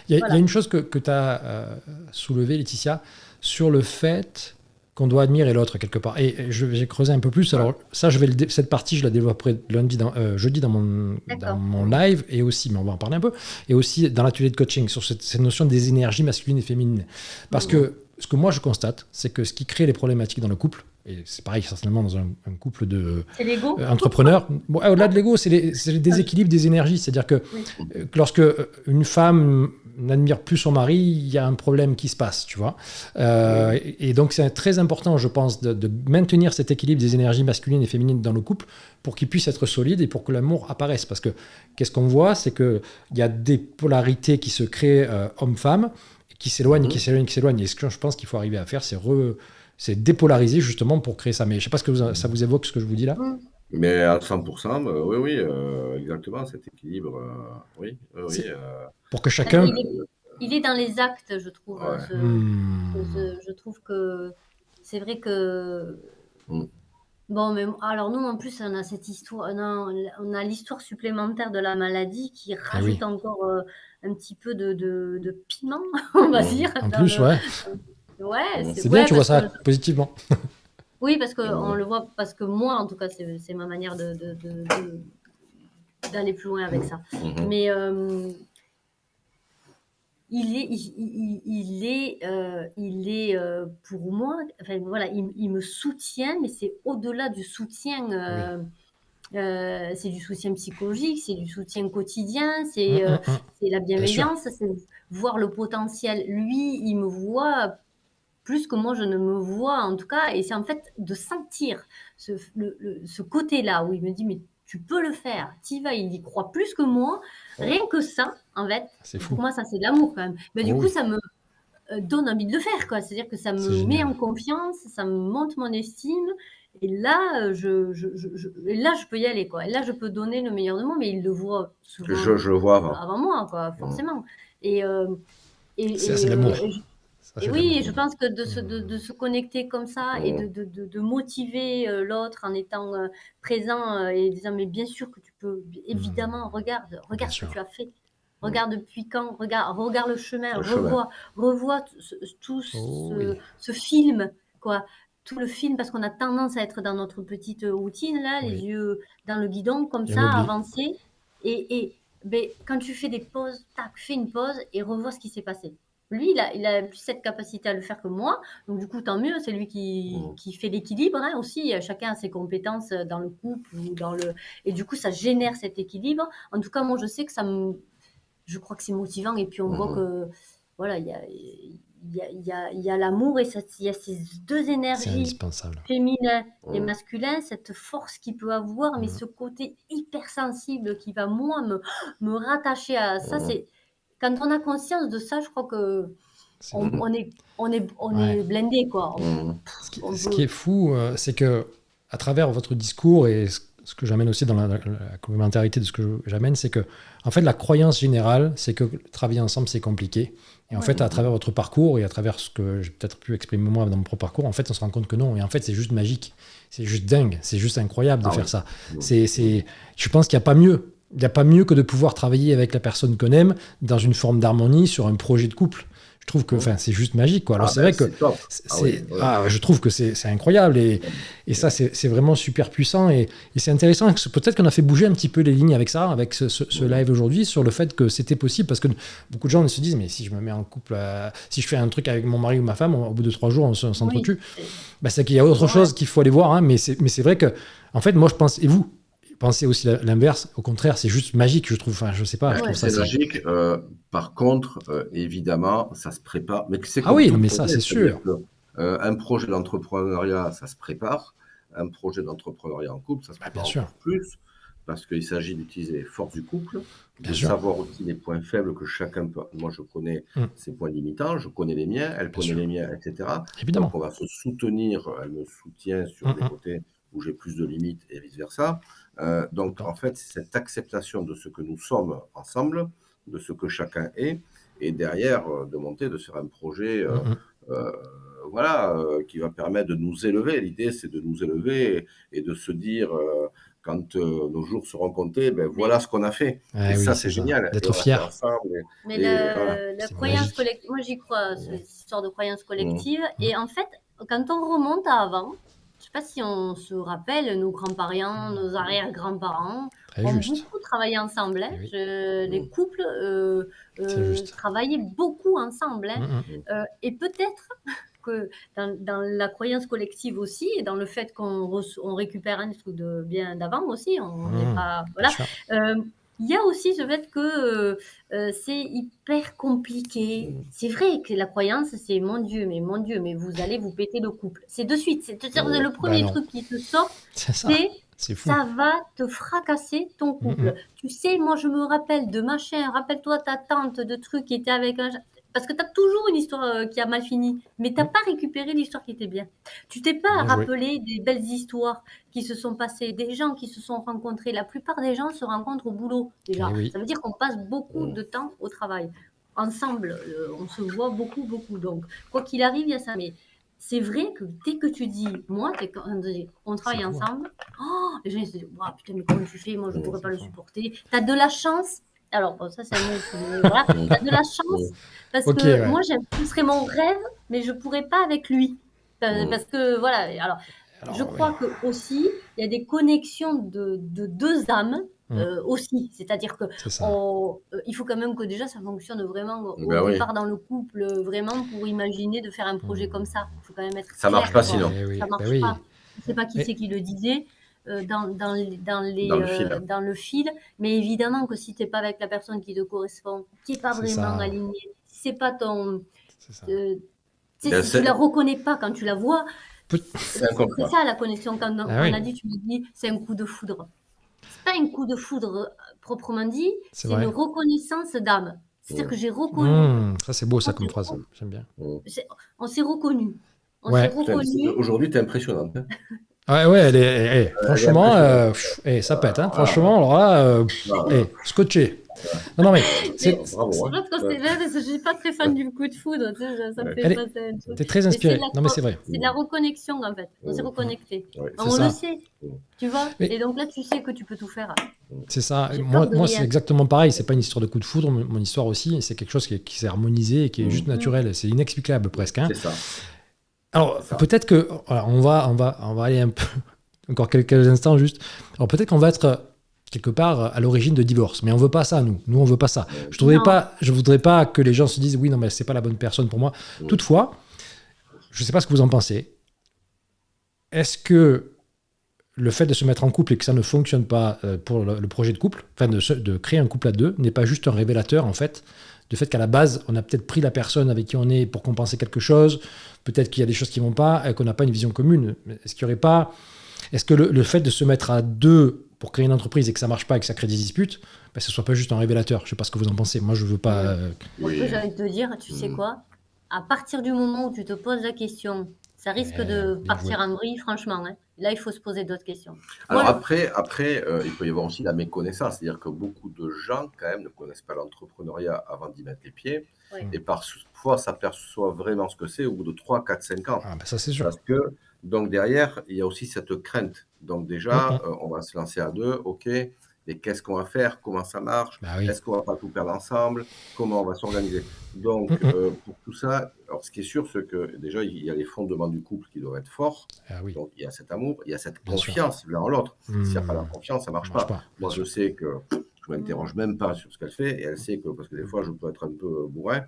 Il y a une chose que tu as soulevée, Laetitia, sur le fait qu'on doit admirer l'autre quelque part. Et j'ai creusé un peu plus. Alors ça, cette partie, je la développerai jeudi dans mon live, et aussi, mais on va en parler un peu, et aussi dans l'atelier de coaching, sur cette notion des énergies masculines et féminines. Parce que ce que moi je constate, c'est que ce qui crée les problématiques dans le couple, et c'est pareil certainement dans un couple de entrepreneurs, au-delà de l'ego, c'est les déséquilibres des énergies. C'est-à-dire que lorsque une femme n'admire plus son mari, il y a un problème qui se passe, tu vois. Et donc c'est très important, je pense, de maintenir cet équilibre des énergies masculines et féminines dans le couple pour qu'il puisse être solide et pour que l'amour apparaisse. Parce que qu'est-ce qu'on voit, c'est qu'il y a des polarités qui se créent homme-femme, qui s'éloignent, qui s'éloignent. Et ce que je pense qu'il faut arriver à faire, c'est dépolariser justement pour créer ça. Mais je ne sais pas ce que ça vous évoque, ce que je vous dis là. Mais à 100%, oui, exactement, cet équilibre, pour que chacun... Il est dans les actes, je trouve. Je trouve que c'est vrai que... Bon, mais alors nous, en plus, on a cette histoire, on a l'histoire supplémentaire de la maladie qui rajoute encore un petit peu de piment, on va dire. En plus, c'est bien, tu vois ça positivement. Oui, parce qu'on le voit, parce que moi, en tout cas, c'est ma manière d'aller plus loin avec ça. Mais il est pour moi, enfin voilà, il me soutient, mais c'est au-delà du soutien. C'est du soutien psychologique, c'est du soutien quotidien, c'est la bienveillance, c'est voir le potentiel. Lui, il me voit plus que moi je ne me vois, en tout cas, et c'est en fait de sentir ce côté-là où il me dit mais tu peux le faire, t'y vas, il y croit plus que moi, rien que ça, en fait, pour moi ça c'est de l'amour quand même, mais du coup ça me donne envie de le faire, quoi. C'est-à-dire que ça me met en confiance, ça me monte mon estime, et là je peux y aller, quoi. Et là je peux donner le meilleur de moi, mais il le voit souvent je le vois avant moi, quoi, forcément. Et ça, c'est l'amour. Et oui, je pense que de se connecter comme ça et de motiver l'autre en étant présent et disant mais bien sûr que tu peux, évidemment, regarde ce que tu as fait. Regarde depuis quand, regarde le chemin, revois tout ce film, quoi. Tout le film, parce qu'on a tendance à être dans notre petite routine, là, les yeux dans le guidon, comme ça, à avancer. Et quand tu fais des pauses, fais une pause et revois ce qui s'est passé. Lui, il a plus cette capacité à le faire que moi. Donc, du coup, tant mieux. C'est lui qui fait l'équilibre, hein, aussi. Chacun a ses compétences dans le couple ou et du coup, ça génère cet équilibre. En tout cas, moi, je sais que je crois que c'est motivant. Et puis, on voit que, voilà, il y a l'amour et il y a ces deux énergies féminines et masculines, cette force qu'il peut avoir, mais ce côté hypersensible qui va, moi, me rattacher à ça. Quand on a conscience de ça, je crois que on est blindé, quoi. Ce qui est fou, c'est que à travers votre discours et ce que j'amène aussi dans la complémentarité de ce que j'amène, c'est que en fait la croyance générale, c'est que travailler ensemble c'est compliqué. Et en fait, à travers votre parcours et à travers ce que j'ai peut-être pu exprimer moi dans mon propre parcours, en fait, on se rend compte que non. Et en fait, c'est juste magique, c'est juste dingue, c'est juste incroyable de faire ça. Je pense qu'il n'y a pas mieux. Il n'y a pas mieux que de pouvoir travailler avec la personne qu'on aime dans une forme d'harmonie sur un projet de couple. Je trouve que c'est juste magique, quoi. Alors c'est vrai que je trouve que c'est incroyable et ça c'est vraiment super puissant et c'est intéressant. Peut-être qu'on a fait bouger un petit peu les lignes avec ça, avec ce live aujourd'hui, sur le fait que c'était possible, parce que beaucoup de gens se disent mais si je me mets en couple, si je fais un truc avec mon mari ou ma femme, au bout de 3 jours on s'entretue. C'est qu'il y a autre chose qu'il faut aller voir, hein, mais c'est vrai que en fait moi je pense, et vous pensez aussi l'inverse, au contraire, c'est juste magique, je trouve. Enfin, je sais pas. Je trouve c'est magique. Par contre, évidemment, ça se prépare. Mais c'est mais ça, c'est sûr. Un projet d'entrepreneuriat, ça se prépare. Un projet d'entrepreneuriat en couple, ça se prépare encore plus, parce qu'il s'agit d'utiliser les forces du couple, de savoir aussi les points faibles que chacun peut. Moi, je connais ses points limitants, je connais les miens, elle connaît les miens, etc. Évidemment. Donc, on va se soutenir. Elle me soutient sur les côtés où j'ai plus de limites et vice-versa. Donc, en fait, c'est cette acceptation de ce que nous sommes ensemble, de ce que chacun est, et derrière, de faire un projet qui va permettre de nous élever. L'idée, c'est de nous élever et de se dire, quand nos jours seront comptés, voilà ce qu'on a fait. Et ça, c'est génial. D'être fier. Mais la croyance collective, moi j'y crois, cette histoire de croyance collective. Et en fait, quand on remonte à avant, je ne sais pas si on se rappelle, nos grands-parents, nos arrière-grands-parents ont beaucoup travaillé ensemble. Les couples travaillaient beaucoup ensemble. Et peut-être que dans la croyance collective aussi, et dans le fait qu'on récupère un truc de bien d'avant aussi, on n'est pas... Voilà. Il y a aussi ce fait que c'est hyper compliqué. C'est vrai que la croyance, c'est mon Dieu, mais vous allez vous péter le couple. C'est de suite. C'est-à-dire le premier truc qui te sort, ça va te fracasser ton couple. Tu sais, moi je me rappelle de machin, rappelle-toi ta tante de trucs qui était avec un... Parce que tu as toujours une histoire qui a mal fini, mais tu n'as pas récupéré l'histoire qui était bien. Tu t'es pas rappelé des belles histoires qui se sont passées, des gens qui se sont rencontrés. La plupart des gens se rencontrent au boulot, déjà. Ça veut dire qu'on passe beaucoup de temps au travail. Ensemble, on se voit beaucoup. Donc, quoi qu'il arrive, il y a ça. Mais c'est vrai que dès que tu dis, moi, on travaille ensemble, les gens ils se disent, putain, mais comment tu fais? Moi, je ne pourrais pas le supporter. Tu as de la chance. Alors, ça, c'est un mot. Voilà. Tu as de la chance parce que moi, ce serait mon rêve, mais je ne pourrais pas avec lui. Parce que, voilà. Alors je crois que aussi, il y a des connexions de deux âmes aussi. C'est-à-dire que il faut quand même que déjà, ça fonctionne vraiment au départ dans le couple, vraiment pour imaginer de faire un projet comme ça. Il faut quand même être ça ne marche pas sinon. Ça ne marche pas. Je ne sais pas qui c'est qui le disait. Dans le fil, mais évidemment que si tu n'es pas avec la personne qui te correspond, qui n'est pas vraiment aligné, si c'est pas ton... si tu ne la reconnais pas quand tu la vois, c'est ça la connexion. Quand on a dit, tu me dis, c'est un coup de foudre. C'est pas un coup de foudre proprement dit, c'est une reconnaissance d'âme. C'est-à-dire que j'ai reconnu... ça c'est beau ça comme phrase, j'aime bien. On s'est reconnu. Aujourd'hui, tu es impressionnante. Elle est franchement, ça pète, hein. Franchement, alors là, scotché. Non, mais c'est... Bravo, je suis pas très fan du coup de foudre, tu sais, ça me fait passer. T'es très inspiré. Non, mais c'est vrai. C'est de la reconnexion, en fait. On s'est reconnecté. On le sait, tu vois. Et donc là, tu sais que tu peux tout faire. C'est ça. Moi c'est exactement pareil. C'est pas une histoire de coup de foudre. Mon histoire aussi, c'est quelque chose qui s'est harmonisé et qui est juste naturel. C'est inexplicable presque. Hein. C'est ça. Alors, peut-être que... Voilà, on va aller un peu... Encore quelques instants, juste. Alors, peut-être qu'on va être quelque part à l'origine de divorce. Mais on veut pas ça, nous. Nous, on veut pas ça. Je voudrais pas que les gens se disent « Oui, non, mais c'est pas la bonne personne pour moi. » Toutefois, je sais pas ce que vous en pensez. Est-ce que le fait de se mettre en couple et que ça ne fonctionne pas pour le projet de couple, enfin de créer un couple à deux, n'est pas juste un révélateur, en fait, du fait qu'à la base, on a peut-être pris la personne avec qui on est pour compenser quelque chose, peut-être qu'il y a des choses qui ne vont pas, et qu'on n'a pas une vision commune. Est-ce qu'il y aurait pas... Est-ce que le fait de se mettre à deux pour créer une entreprise et que ça ne marche pas et que ça crée des disputes, ce ne soit pas juste un révélateur? Je ne sais pas ce que vous en pensez. Moi, je ne veux pas... J'ai envie de te dire, tu sais quoi? à partir du moment où tu te poses la question, ça risque de partir en vrille, franchement. Hein. Là, il faut se poser d'autres questions. Alors après, il peut y avoir aussi la méconnaissance. C'est-à-dire que beaucoup de gens, quand même, ne connaissent pas l'entrepreneuriat avant d'y mettre les pieds. Ouais. Et parfois, s'aperçoivent vraiment ce que c'est au bout de 3, 4, 5 ans. Ah, ben ça, c'est sûr. Parce que, donc derrière, il y a aussi cette crainte. Donc déjà, on va se lancer à deux, ok. Et qu'est-ce qu'on va faire? Comment ça marche? Est-ce qu'on va pas tout perdre ensemble? Comment on va s'organiser? Donc, pour tout ça, alors ce qui est sûr, c'est que déjà, il y a les fondements du couple qui doivent être forts. Donc, il y a cet amour, il y a cette confiance l'un en l'autre. S'il n'y a pas la confiance, ça ne marche pas. Moi, je sais que je ne m'interroge même pas sur ce qu'elle fait. Et elle sait que, parce que des fois, je peux être un peu bourrin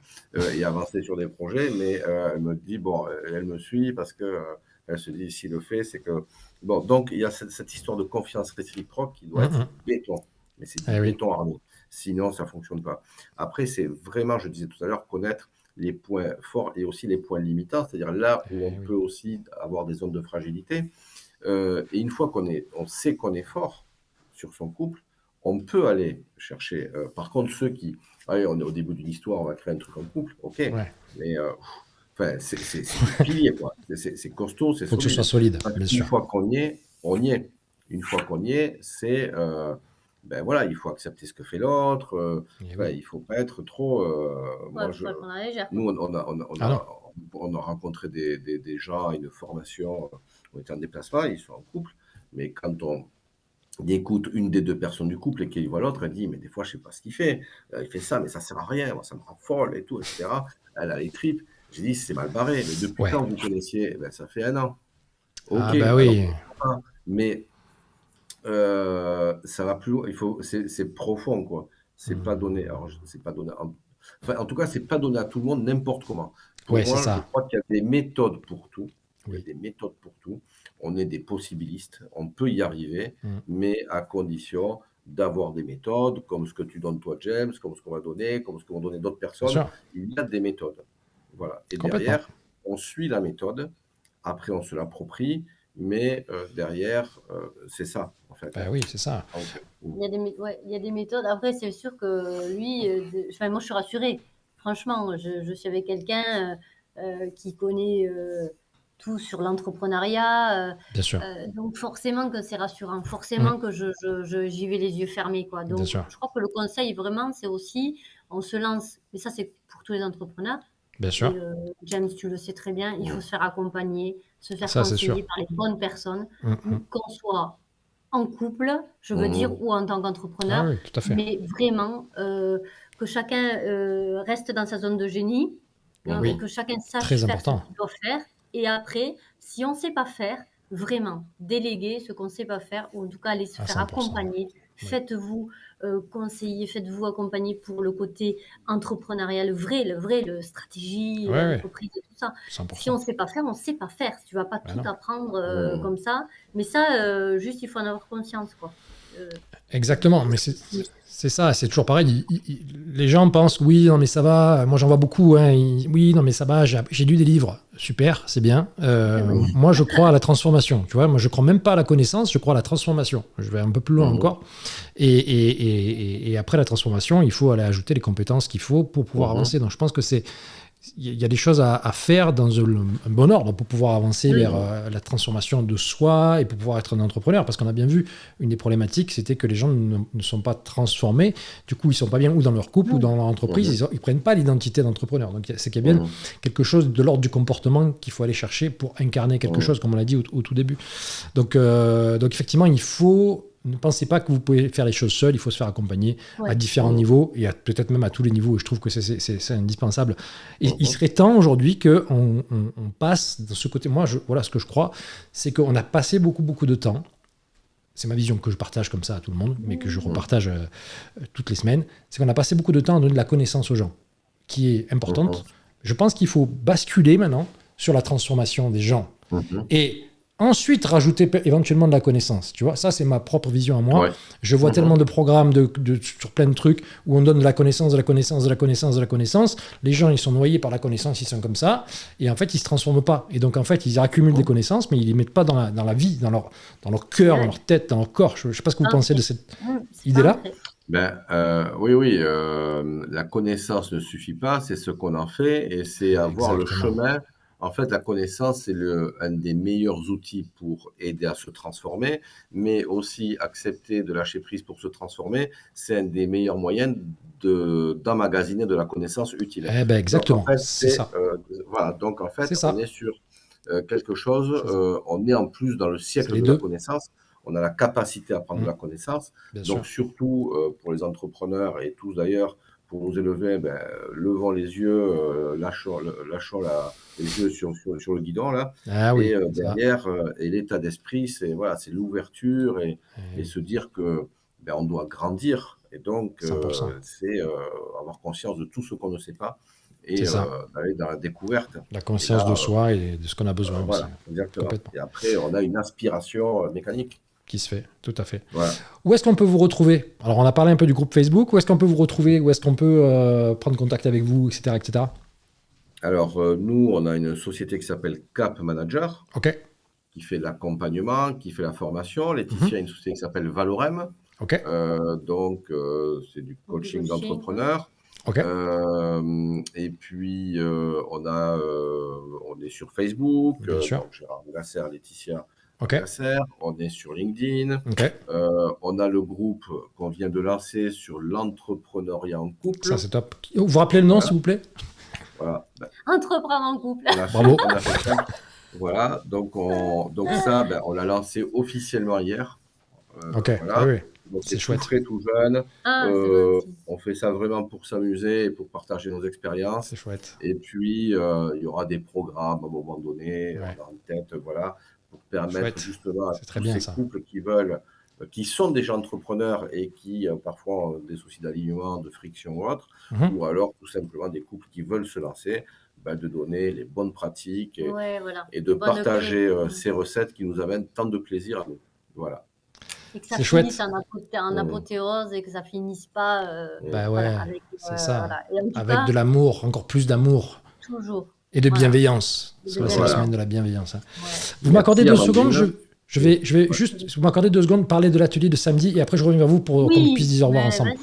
et avancer sur des projets, mais elle me dit, bon, elle me suit parce que... elle se dit, s'il le fait, c'est que... Bon, donc, il y a cette histoire de confiance réciproque qui doit être béton. Mais c'est du béton armé. Sinon, ça ne fonctionne pas. Après, c'est vraiment, je disais tout à l'heure, connaître les points forts et aussi les points limitants, c'est-à-dire là où on peut aussi avoir des zones de fragilité. Et une fois on sait qu'on est fort sur son couple, on peut aller chercher. Par contre, ceux qui... Allez, on est au début d'une histoire, on va créer un truc en couple, ok. Mais... Enfin, c'est pilier, quoi. C'est costaud, c'est solide. Il faut que ce soit solide, bien sûr. Une fois qu'on y est, on y est. Une fois qu'on y est, c'est... ben voilà, il faut accepter ce que fait l'autre. Il ne faut pas être trop... Nous, on a rencontré des gens à une formation, on était en déplacement, ils sont en couple, mais quand on écoute une des deux personnes du couple et qu'il voit l'autre, elle dit, mais des fois, je ne sais pas ce qu'il fait. Il fait ça, mais ça ne sert à rien, moi, ça me rend folle et tout, etc. Elle a les tripes. J'ai dit, c'est mal barré. Mais depuis quand vous connaissiez? Ben, ça fait 1 an. Ok. Ah bah oui. Mais ça va plus loin. C'est profond, quoi. C'est pas donné. Alors, c'est pas donné. Enfin, en tout cas, c'est pas donné à tout le monde n'importe comment. Pour moi, je crois qu'il y a des méthodes pour tout. Il y a des méthodes pour tout. On est des possibilistes. On peut y arriver, mais à condition d'avoir des méthodes, comme ce que tu donnes toi, James, comme ce qu'on va donner, comme ce que vont donner d'autres personnes. Il y a des méthodes. Voilà. Et derrière, on suit la méthode. Après, on se l'approprie. Mais derrière, c'est ça, en fait. Ben oui, c'est ça. Il y a des méthodes. Après, c'est sûr que lui... moi, je suis rassurée. Franchement, je suis avec quelqu'un qui connaît... tout sur l'entrepreneuriat. Bien sûr. Donc forcément que c'est rassurant, forcément que j'y vais les yeux fermés, quoi. Donc je crois que le conseil vraiment, c'est aussi, on se lance, mais ça c'est pour tous les entrepreneurs. Bien sûr. James, tu le sais très bien, il faut se faire accompagner, se faire conseiller par les bonnes personnes, qu'on soit en couple, je veux dire, ou en tant qu'entrepreneur, tout à fait. mais vraiment que chacun reste dans sa zone de génie, et que chacun sache faire ce qu'il doit faire. Et après, si on ne sait pas faire, vraiment, déléguer ce qu'on ne sait pas faire, ou en tout cas aller se faire accompagner. Faites-vous conseiller, faites-vous accompagner pour le côté entrepreneurial, le stratégie, l'entreprise et tout ça. 100%. Si on ne sait pas faire, on ne sait pas faire. Tu ne vas pas tout apprendre comme ça. Mais ça, juste, il faut en avoir conscience, quoi. Exactement, mais c'est ça, c'est toujours pareil. Les gens pensent, oui, non, mais ça va. Moi, j'en vois beaucoup. Oui, non, mais ça va. J'ai lu des livres. Super, c'est bien. Moi, je crois à la transformation. Tu vois, moi, je crois même pas à la connaissance. Je crois à la transformation. Je vais un peu plus loin encore. Et après la transformation, il faut aller ajouter les compétences qu'il faut pour pouvoir avancer. Donc, je pense que il y a des choses à faire dans un bon ordre pour pouvoir avancer vers la transformation de soi et pour pouvoir être un entrepreneur. Parce qu'on a bien vu, une des problématiques, c'était que les gens ne sont pas transformés. Du coup, ils ne sont pas bien ou dans leur couple ou dans leur entreprise. Ils ne prennent pas l'identité d'entrepreneur. Donc, c'est qu'il y a bien quelque chose de l'ordre du comportement qu'il faut aller chercher pour incarner quelque chose, comme on l'a dit au tout début. Donc effectivement, il faut... Ne pensez pas que vous pouvez faire les choses seul, il faut se faire accompagner à différents niveaux, et peut-être même à tous les niveaux, et je trouve que c'est indispensable. Et il serait temps aujourd'hui qu'on passe de ce côté. Moi, voilà ce que je crois, c'est qu'on a passé beaucoup de temps, c'est ma vision que je partage comme ça à tout le monde, mais que je repartage toutes les semaines, c'est qu'on a passé beaucoup de temps à donner de la connaissance aux gens, qui est importante. Je pense qu'il faut basculer maintenant sur la transformation des gens. Et ensuite, rajouter éventuellement de la connaissance. Tu vois, ça, c'est ma propre vision à moi. Je vois tellement de programmes sur plein de trucs où on donne de la connaissance, de la connaissance, de la connaissance, de la connaissance. Les gens, ils sont noyés par la connaissance, ils sont comme ça. Et en fait, ils ne se transforment pas. Et donc, en fait, ils accumulent des connaissances, mais ils ne les mettent pas dans la vie, dans leur cœur, dans leur tête, dans leur corps. Je ne sais pas ce que vous pensez de cette idée-là. Oui, la connaissance ne suffit pas, c'est ce qu'on en fait et c'est avoir le chemin. En fait, la connaissance, c'est un des meilleurs outils pour aider à se transformer, mais aussi accepter de lâcher prise pour se transformer, c'est un des meilleurs moyens d'emmagasiner de la connaissance utile. Exactement, donc, en fait, c'est ça. Voilà, donc en fait, ça. on est sur quelque chose, on est en plus dans le siècle de la connaissance. On a la capacité à prendre de la connaissance. Donc, surtout pour les entrepreneurs et tous d'ailleurs, pour nous élever, levons les yeux, lâchons les yeux sur le guidon, là. Et derrière, et l'état d'esprit, c'est l'ouverture et se dire que on doit grandir. Et donc, c'est avoir conscience de tout ce qu'on ne sait pas et d'aller dans la découverte. La conscience de soi et de ce qu'on a besoin aussi. Voilà, exactement. Et après, on a une inspiration mécanique. Qui se fait, tout à fait. Voilà. Où est-ce qu'on peut vous retrouver? Alors, on a parlé un peu du groupe Facebook. Où est-ce qu'on peut vous retrouver? Où est-ce qu'on peut prendre contact avec vous, etc. etc. Alors, nous, on a une société qui s'appelle Cap Manager, qui fait l'accompagnement, qui fait la formation. Laetitia a une société qui s'appelle Valorem. Donc, c'est du coaching d'entrepreneurs. Et puis, on est sur Facebook. Donc, Gérard Gasser, Laetitia Gasser. On est sur LinkedIn. On a le groupe qu'on vient de lancer sur l'entrepreneuriat en couple. Ça, c'est top. Vous rappelez le nom, s'il vous plaît? Voilà. Entreprendre en couple. Bravo. On a fait ça. Voilà. Donc ça, on l'a lancé officiellement hier. Voilà. Oui. Donc, c'est chouette. Tout jeune. On fait ça vraiment pour s'amuser et pour partager nos expériences. C'est chouette. Et puis, il y aura des programmes à un moment donné, on a en tête, voilà, pour permettre justement à tous ces couples qui sont déjà entrepreneurs et qui parfois ont des soucis d'alignement, de friction ou autre, ou alors tout simplement des couples qui veulent se lancer, de donner les bonnes pratiques et de partager ces recettes qui nous amènent tant de plaisir à nous. Voilà. Et que ça finisse en apothéose et que ça finisse pas avec, c'est ça. Avec de l'amour, encore plus d'amour. Toujours. Et de bienveillance. C'est la semaine de la bienveillance. Vous m'accordez 2 secondes, je vais juste, vous m'accordez 2 secondes, parler de l'atelier de samedi et après je reviens vers vous pour qu'on puisse dire au revoir ensemble.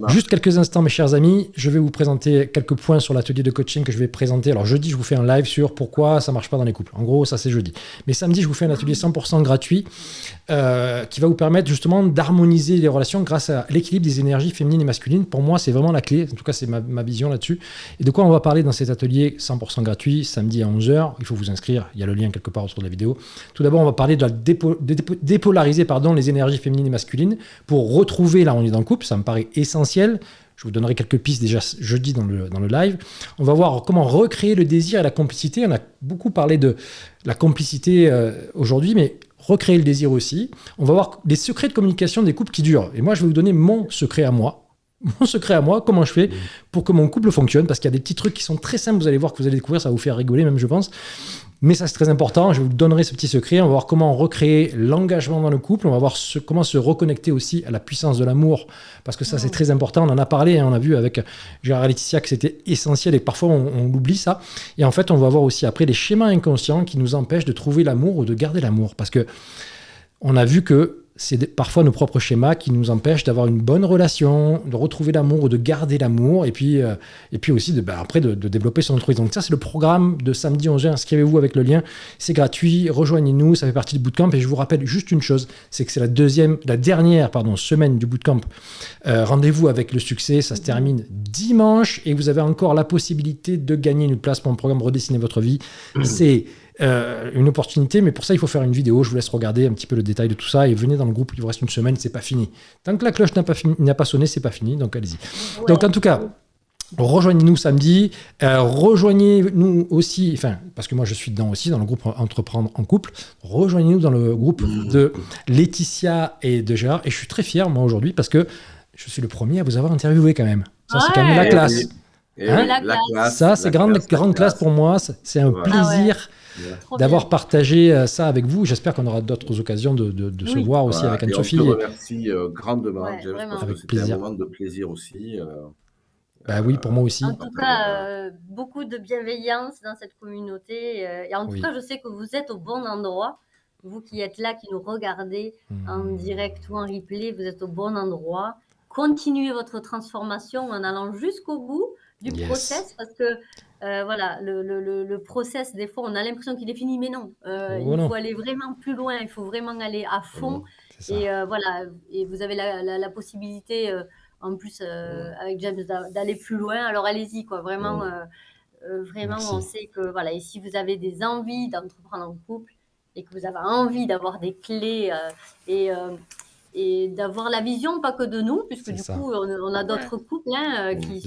Juste quelques instants, mes chers amis, je vais vous présenter quelques points sur l'atelier de coaching que je vais présenter. Alors jeudi, je vous fais un live sur pourquoi ça marche pas dans les couples. En gros, ça c'est jeudi. Mais samedi, je vous fais un atelier 100% gratuit qui va vous permettre justement d'harmoniser les relations grâce à l'équilibre des énergies féminines et masculines. Pour moi, c'est vraiment la clé. En tout cas, c'est ma vision là-dessus. Et de quoi on va parler dans cet atelier 100% gratuit, samedi à 11h. Il faut vous inscrire. Il y a le lien quelque part autour de la vidéo. Tout d'abord, on va parler de dépolariser les énergies féminines et masculines pour retrouver l'harmonie dans le couple. Ça me paraît essentiel. Je vous donnerai quelques pistes déjà jeudi dans le live. On va voir comment recréer le désir et la complicité. On a beaucoup parlé de la complicité aujourd'hui, mais recréer le désir aussi. On va voir les secrets de communication des couples qui durent. Et moi, je vais vous donner mon secret à moi. Mon secret à moi, comment je fais pour que mon couple fonctionne, parce qu'il y a des petits trucs qui sont très simples, vous allez voir, que vous allez découvrir, ça va vous faire rigoler même, je pense. Mais ça, c'est très important. Je vous donnerai ce petit secret. On va voir comment recréer l'engagement dans le couple. On va voir comment se reconnecter aussi à la puissance de l'amour. Parce que ça, c'est très important. On en a parlé. On a vu avec Gérard et Laetitia que c'était essentiel et parfois, on oublie ça. Et en fait, on va voir aussi après les schémas inconscients qui nous empêchent de trouver l'amour ou de garder l'amour. Parce que on a vu que c'est parfois nos propres schémas qui nous empêchent d'avoir une bonne relation, de retrouver l'amour ou de garder l'amour, et puis aussi après de développer son entreprise. Donc ça, c'est le programme de samedi 11h. Inscrivez-vous avec le lien, c'est gratuit, rejoignez-nous, ça fait partie du bootcamp. Et je vous rappelle juste une chose, c'est que c'est la dernière semaine du bootcamp. Rendez-vous avec le succès, ça se termine dimanche, et vous avez encore la possibilité de gagner une place pour un programme Redessiner votre vie. C'est une opportunité, mais pour ça il faut faire une vidéo. Je vous laisse regarder un petit peu le détail de tout ça et venez dans le groupe. Il vous reste une semaine, c'est pas fini. Tant que la cloche n'a pas sonné, c'est pas fini, donc allez-y. Donc en tout cas, rejoignez-nous samedi, rejoignez-nous aussi, parce que moi je suis dedans aussi, dans le groupe Entreprendre en couple. Rejoignez-nous dans le groupe de Laetitia et de Gérard, et je suis très fier moi aujourd'hui parce que je suis le premier à vous avoir interviewé quand même. Ça c'est quand même la classe. La classe. Ça c'est grande classe pour moi, c'est un plaisir d'avoir partagé ça avec vous. J'espère qu'on aura d'autres occasions de se voir aussi avec Anne-Sophie. On te remercie grandement, avec c'était plaisir. un moment de plaisir aussi. Oui, pour moi aussi. En tout cas, beaucoup de bienveillance dans cette communauté. Et en tout cas, je sais que vous êtes au bon endroit. Vous qui êtes là, qui nous regardez en direct ou en replay, vous êtes au bon endroit. continuer votre transformation en allant jusqu'au bout du process, parce que voilà, le process, des fois, on a l'impression qu'il est fini, mais non. Il faut aller vraiment plus loin, il faut vraiment aller à fond. Et voilà, et vous avez la possibilité, en plus, avec James, d'aller plus loin. Alors allez-y, quoi, vraiment. Vraiment, on sait que, voilà, et si vous avez des envies d'entreprendre en couple et que vous avez envie d'avoir des clés et d'avoir la vision, pas que de nous, puisque du coup, on a d'autres couples qui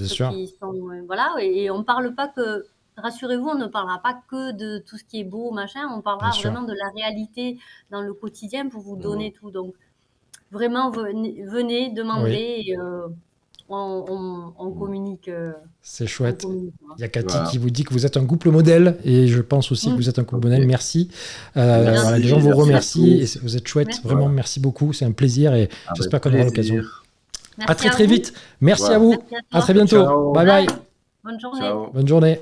sont... voilà, et on ne parle pas que... Rassurez-vous, on ne parlera pas que de tout ce qui est beau, machin, on parlera vraiment de la réalité dans le quotidien pour vous donner tout. Donc, vraiment, venez demander et on communique. C'est chouette. Il y a Cathy qui vous dit que vous êtes un couple modèle, et je pense aussi que vous êtes un couple modèle. Merci. Voilà, les gens vous remercient et vous êtes chouette. Vraiment, merci beaucoup. C'est un plaisir et j'espère qu'on aura l'occasion. À très vite. Merci à vous. À très bientôt. Ciao. Bye bye. Bonne journée. Ciao. Bonne journée.